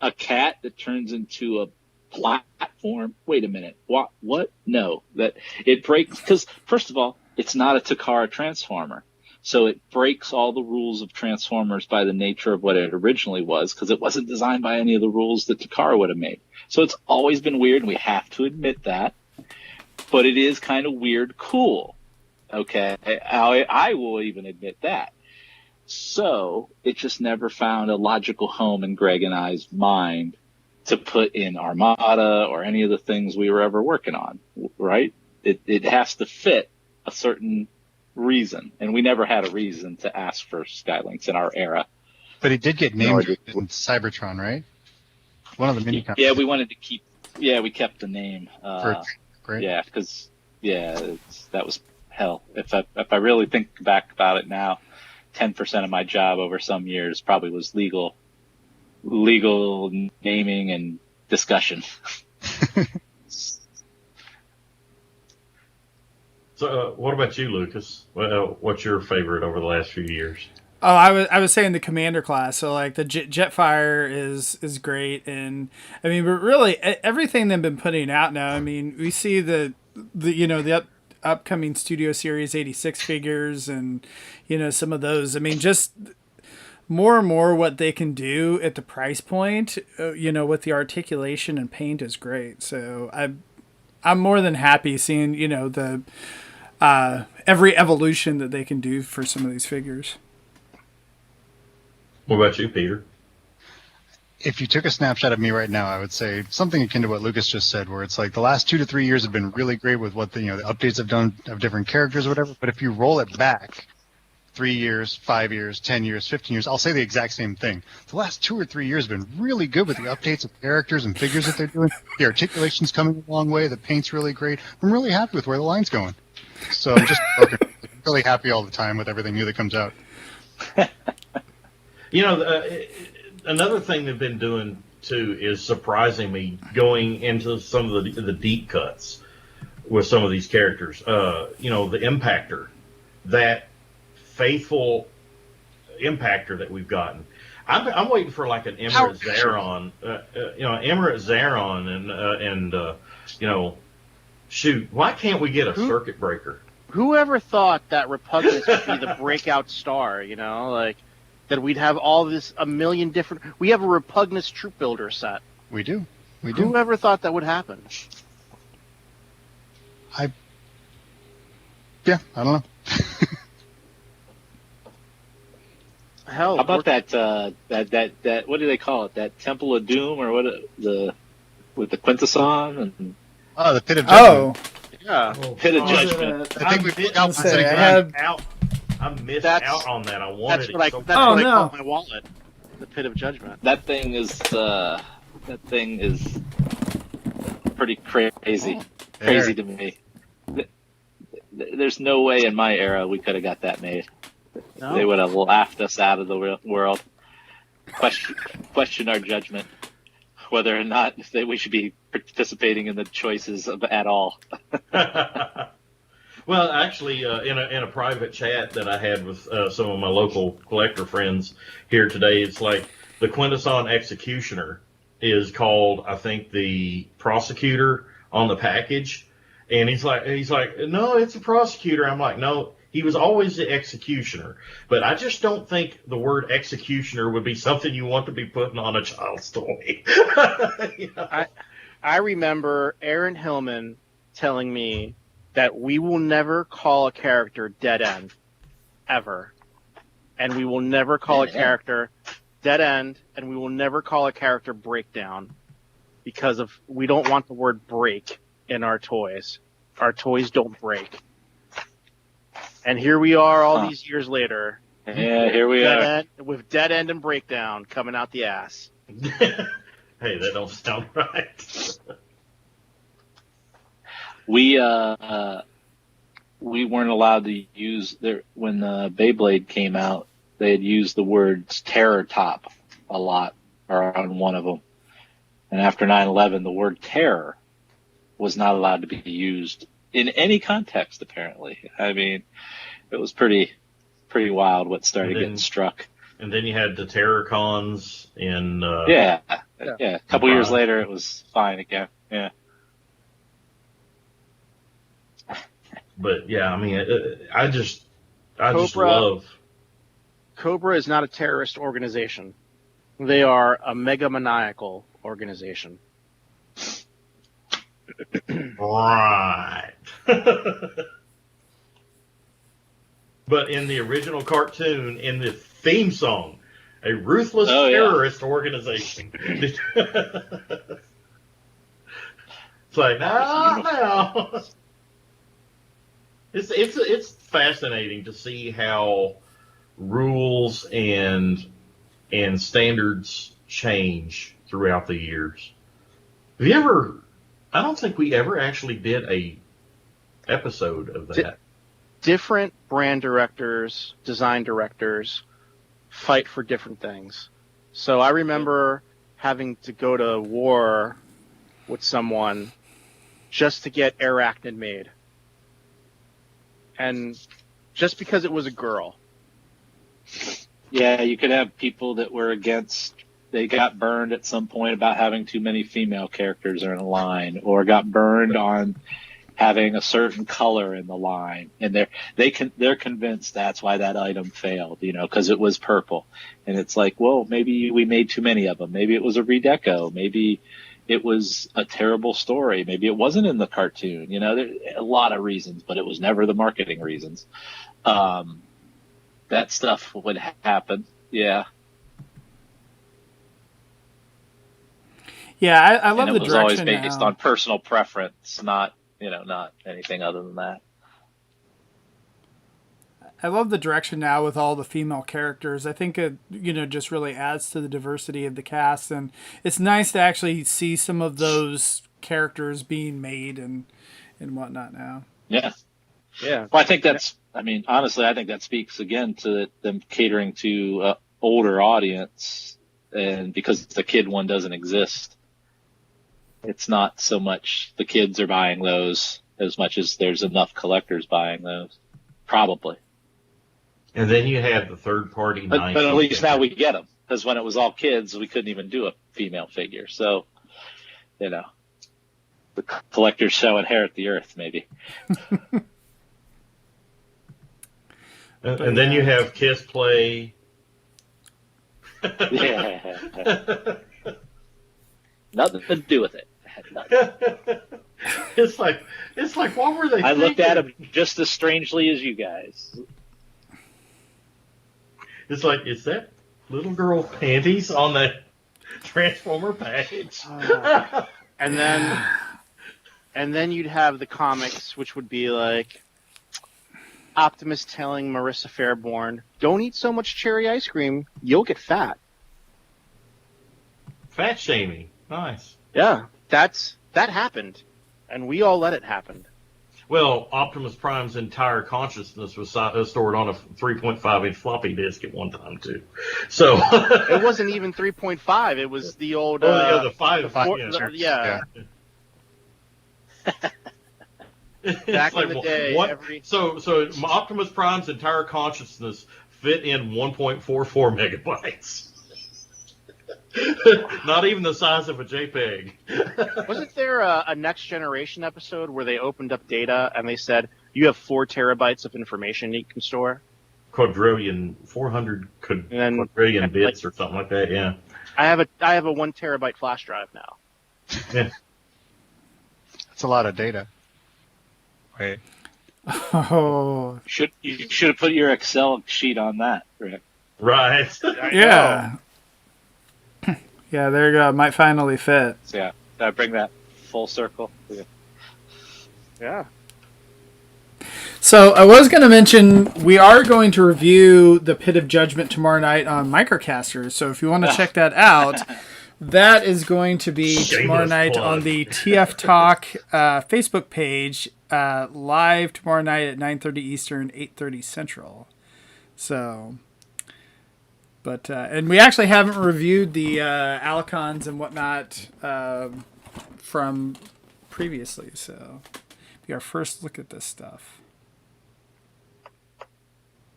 [SPEAKER 6] a cat that turns into a platform. Wait a minute. What? No. That it breaks, because first of all, it's not a Takara Transformer. So it breaks all the rules of Transformers by the nature of what it originally was, because it wasn't designed by any of the rules that Takara would have made. So it's always been weird, and we have to admit that. But it is kind of weird cool. Okay? I will even admit that. So it just never found a logical home in Greg and I's mind to put in Armada or any of the things we were ever working on, right? It has to fit a certain reason, and we never had a reason to ask for Skylynx in our era.
[SPEAKER 5] But it did get named in Cybertron, right? One of the mini comics.
[SPEAKER 6] Yeah, we wanted to keep. Yeah, we kept the name.
[SPEAKER 5] Great.
[SPEAKER 6] Yeah, because that was hell. If I really think back about it now, 10% of my job over some years probably was legal naming and discussion.
[SPEAKER 3] So, what about you, Lucas? What's your favorite over the last few years?
[SPEAKER 2] Oh, I was saying the Commander class. So like the Jetfire is great, and I mean, but really everything they've been putting out now. I mean, we see the upcoming Studio Series 86 figures, and some of those. I mean, just more and more what they can do at the price point, with the articulation and paint is great. So I'm more than happy seeing, the every evolution that they can do for some of these figures.
[SPEAKER 3] What about you, Peter?
[SPEAKER 5] If you took a snapshot of me right now, I would say something akin to what Lucas just said, where it's like the last 2 to 3 years have been really great with what the updates have done of different characters or whatever. But if you roll it back 3 years, 5 years, 10 years, 15 years, I'll say the exact same thing. The last 2 or 3 years have been really good with the updates of characters and figures that they're doing. The articulation's coming a long way. The paint's really great. I'm really happy with where the line's going. So I'm just really happy all the time with everything new that comes out.
[SPEAKER 3] Another thing they've been doing too is surprising me, going into some of the deep cuts with some of these characters. The Impactor, that faithful Impactor that we've gotten. I'm waiting for like an Emirate Zaron, Emirate Zaron, and shoot, why can't we get a Circuit Breaker?
[SPEAKER 4] Whoever thought that Repugnance would be the breakout star? That we'd have a million different. We have a Repugnance troop builder set.
[SPEAKER 5] We do.
[SPEAKER 4] Whoever thought that would happen?
[SPEAKER 5] I don't know.
[SPEAKER 4] Hell,
[SPEAKER 6] how about that what do they call it? That Temple of Doom, or with the Quintesson and
[SPEAKER 5] the Pit of Judgment.
[SPEAKER 2] Oh,
[SPEAKER 4] yeah,
[SPEAKER 6] Pit of Judgment.
[SPEAKER 5] I think we picked out
[SPEAKER 3] I missed out on that. I wanted
[SPEAKER 4] that's
[SPEAKER 3] it.
[SPEAKER 4] What I call my wallet. The Pit of Judgment.
[SPEAKER 6] That thing is pretty crazy. Crazy to me. There's no way in my era we could have got that made. No. They would have laughed us out of the world. Question our judgment, whether or not we should be participating in the choices at all.
[SPEAKER 3] Well, actually, in a private chat that I had with some of my local collector friends here today, it's like the Quintesson Executioner is called, I think, the Prosecutor on the package, and he's like, no, it's a Prosecutor. I'm like, no, he was always the Executioner, but I just don't think the word Executioner would be something you want to be putting on a child's toy.
[SPEAKER 4] I remember Aaron Hillman telling me that we will never call a character Dead End, ever. And we will never call a character Dead End, and we will never call a character Breakdown, because we don't want the word break in our toys. Our toys don't break. And here we are all these years later.
[SPEAKER 6] Yeah, here we are.
[SPEAKER 4] With Dead End and Breakdown coming out the ass.
[SPEAKER 3] Hey, that don't sound right.
[SPEAKER 6] We weren't allowed to use when Beyblade came out. They had used the words Terror Top a lot, or on one of them. And after 9/11, the word terror was not allowed to be used in any context. Apparently, I mean, it was pretty wild what started getting struck.
[SPEAKER 3] And then you had the Terror Cons in
[SPEAKER 6] yeah. A couple years later, it was fine again. Yeah.
[SPEAKER 3] But yeah, I mean, I just
[SPEAKER 4] Cobra,
[SPEAKER 3] love.
[SPEAKER 4] Cobra is not a terrorist organization. They are a megamaniacal organization.
[SPEAKER 3] Right. But in the original cartoon, in the theme song, a ruthless terrorist organization. It's like, no. It's fascinating to see how rules and standards change throughout the years. Have you ever? I don't think we ever actually did a episode of that.
[SPEAKER 4] Different brand directors, design directors fight for different things. So I remember having to go to war with someone just to get Arachnid made. And just because it was a girl.
[SPEAKER 6] Yeah, you could have people that were against, they got burned at some point about having too many female characters in a line, or got burned on having a certain color in the line, and they're convinced that's why that item failed, because it was purple. And it's like, well, maybe we made too many of them. Maybe it was a redeco. Maybe it was a terrible story. Maybe it wasn't in the cartoon. There a lot of reasons, but it was never the marketing reasons. That stuff would happen. Yeah.
[SPEAKER 2] Yeah, I love
[SPEAKER 6] and
[SPEAKER 2] the
[SPEAKER 6] it was always
[SPEAKER 2] direction
[SPEAKER 6] based
[SPEAKER 2] now.
[SPEAKER 6] on personal preference, not anything other than that.
[SPEAKER 2] I love the direction now with all the female characters. I think it, just really adds to the diversity of the cast, and it's nice to actually see some of those characters being made and whatnot now.
[SPEAKER 6] Yeah.
[SPEAKER 4] Yeah.
[SPEAKER 6] Well, I think honestly, I think that speaks again to them catering to older audience, and because the kid one doesn't exist, it's not so much the kids are buying those as much as there's enough collectors buying those, probably.
[SPEAKER 3] And then you have the third party.
[SPEAKER 6] But at least now we get them, because when it was all kids, we couldn't even do a female figure. So, the collectors shall inherit the earth, maybe.
[SPEAKER 3] And then you have Kiss Play.
[SPEAKER 6] Yeah. Nothing to do with it.
[SPEAKER 3] It's like, what were they?
[SPEAKER 6] I
[SPEAKER 3] thinking?
[SPEAKER 6] looked at them just as strangely as you guys.
[SPEAKER 3] It's like, is that little girl panties on the Transformer package?
[SPEAKER 4] And then you'd have the comics, which would be like Optimus telling Marissa Fairborn, "Don't eat so much cherry ice cream, you'll get fat."
[SPEAKER 3] Fat shaming. Nice.
[SPEAKER 4] Yeah, that happened, and we all let it happen.
[SPEAKER 3] Well, Optimus Prime's entire consciousness was stored on a 3.5-inch floppy disk at one time, too. So
[SPEAKER 4] It wasn't even 3.5. It was the old...
[SPEAKER 3] the 5.
[SPEAKER 4] Yeah. Back in the day,
[SPEAKER 3] So Optimus Prime's entire consciousness fit in 1.44 megabytes. Not even the size of a JPEG.
[SPEAKER 4] Wasn't there a Next Generation episode where they opened up data and they said, you have 4 terabytes of information you can store?
[SPEAKER 3] 400 quadrillion bits or something like that, yeah.
[SPEAKER 4] I have a 1 terabyte flash drive now.
[SPEAKER 3] Yeah.
[SPEAKER 5] That's a lot of data. Wait.
[SPEAKER 2] Oh,
[SPEAKER 6] You should have put your Excel sheet on that, Rick.
[SPEAKER 3] Right.
[SPEAKER 2] yeah. Yeah, there you go. It might finally fit.
[SPEAKER 6] So yeah, did I bring that full circle?
[SPEAKER 4] Yeah.
[SPEAKER 2] So I was going to mention we are going to review the Pit of Judgment tomorrow night on Microcasters. So if you want to check that out, that is going to be tomorrow night
[SPEAKER 3] plug.
[SPEAKER 2] on the TF Talk Facebook page, live tomorrow night at 9:30 Eastern, 8:30 Central. So, but and we actually haven't reviewed the Alicons and whatnot from previously. So, be our first look at this stuff.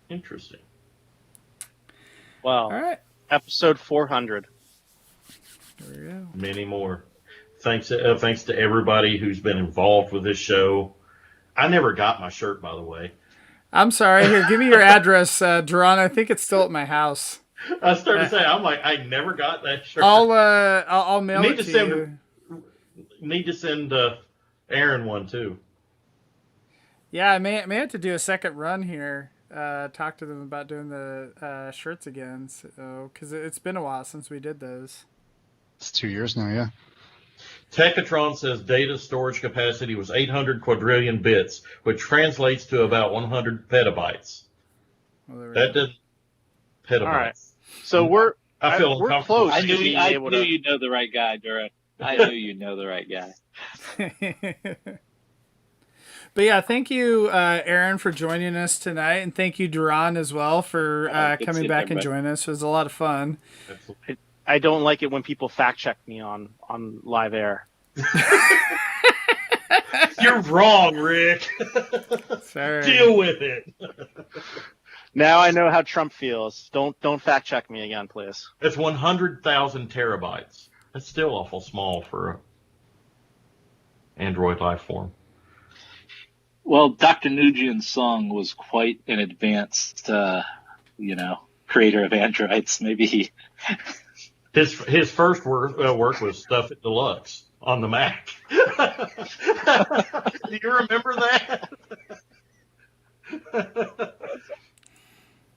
[SPEAKER 3] Interesting.
[SPEAKER 4] Wow.
[SPEAKER 2] All right.
[SPEAKER 4] Episode 400.
[SPEAKER 2] There we go.
[SPEAKER 3] Many more. Thanks to everybody who's been involved with this show. I never got my shirt, by the way.
[SPEAKER 2] I'm sorry. Here, give me your address, Duran. I think it's still at my house.
[SPEAKER 3] I started to say, I'm like, I never got that shirt.
[SPEAKER 2] I'll mail
[SPEAKER 3] Need
[SPEAKER 2] it
[SPEAKER 3] to
[SPEAKER 2] to you.
[SPEAKER 3] Need to send Aaron one too.
[SPEAKER 2] Yeah, I may have to do a second run here. Talk to them about doing the shirts again. So, because it's been a while since we did those.
[SPEAKER 5] It's 2 years now, yeah.
[SPEAKER 3] Techatron says data storage capacity was 800 quadrillion bits, which translates to about 100 petabytes.
[SPEAKER 2] Well, there we
[SPEAKER 3] That
[SPEAKER 2] go.
[SPEAKER 3] did petabytes.
[SPEAKER 4] All right. So we're
[SPEAKER 3] uncomfortable.
[SPEAKER 4] close.
[SPEAKER 6] I
[SPEAKER 4] to
[SPEAKER 6] knew
[SPEAKER 4] being
[SPEAKER 6] I
[SPEAKER 4] able
[SPEAKER 6] knew
[SPEAKER 4] to-
[SPEAKER 6] you'd know the right guy, Duran. I knew you'd know the right guy.
[SPEAKER 2] But yeah, thank you, Aaron, for joining us tonight, and thank you, Duran, as well, for
[SPEAKER 6] Good
[SPEAKER 2] coming
[SPEAKER 6] seeing
[SPEAKER 2] back and
[SPEAKER 6] everybody.
[SPEAKER 2] joining us. It was a lot of fun.
[SPEAKER 3] Absolutely.
[SPEAKER 4] I don't like it when people fact check me on live air.
[SPEAKER 3] You're wrong, Rick.
[SPEAKER 2] Sorry.
[SPEAKER 3] Deal with it.
[SPEAKER 4] Now I know how Trump feels. Don't fact check me again, please.
[SPEAKER 3] It's 100,000 terabytes. That's still awful small for an Android life form.
[SPEAKER 6] Well, Dr. Nugent's song was quite an advanced, creator of androids. Maybe he.
[SPEAKER 3] His first work was Stuff It Deluxe on the Mac. Do you remember that?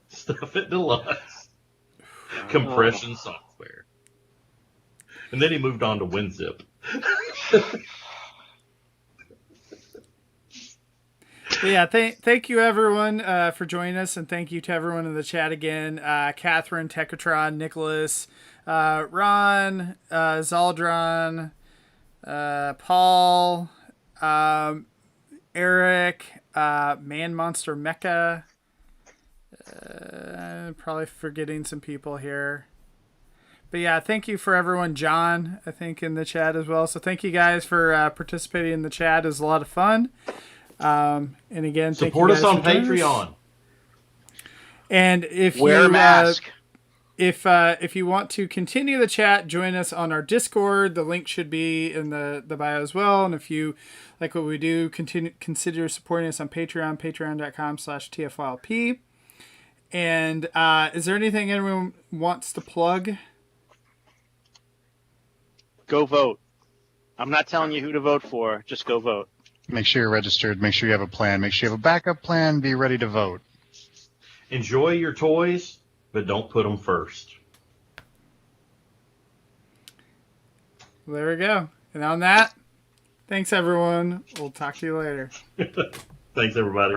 [SPEAKER 3] Stuff It Deluxe. Compression software. And then he moved on to WinZip.
[SPEAKER 2] Yeah, thank you everyone for joining us, and thank you to everyone in the chat again. Catherine, Tekatron, Nicholas, Ron, Zaldron, Paul, Eric, Man Monster Mecha. Probably forgetting some people here. But yeah, thank you for everyone. John, I think, in the chat as well. So thank you guys for participating in the chat. It was a lot of fun. And again,
[SPEAKER 3] support
[SPEAKER 2] thank you
[SPEAKER 3] us
[SPEAKER 2] guys
[SPEAKER 3] on
[SPEAKER 2] for joining
[SPEAKER 3] Patreon.
[SPEAKER 2] us. And if
[SPEAKER 4] Wear a mask.
[SPEAKER 2] If you want to continue the chat, join us on our Discord. The link should be in the bio as well. And if you like what we do, consider supporting us on Patreon, patreon.com/TFYLP. And is there anything anyone wants to plug?
[SPEAKER 4] Go vote. I'm not telling you who to vote for. Just go vote.
[SPEAKER 5] Make sure you're registered. Make sure you have a plan. Make sure you have a backup plan. Be ready to vote.
[SPEAKER 3] Enjoy your toys, but don't put them first.
[SPEAKER 2] There we go. And on that, thanks everyone. We'll talk to you later.
[SPEAKER 3] Thanks, everybody.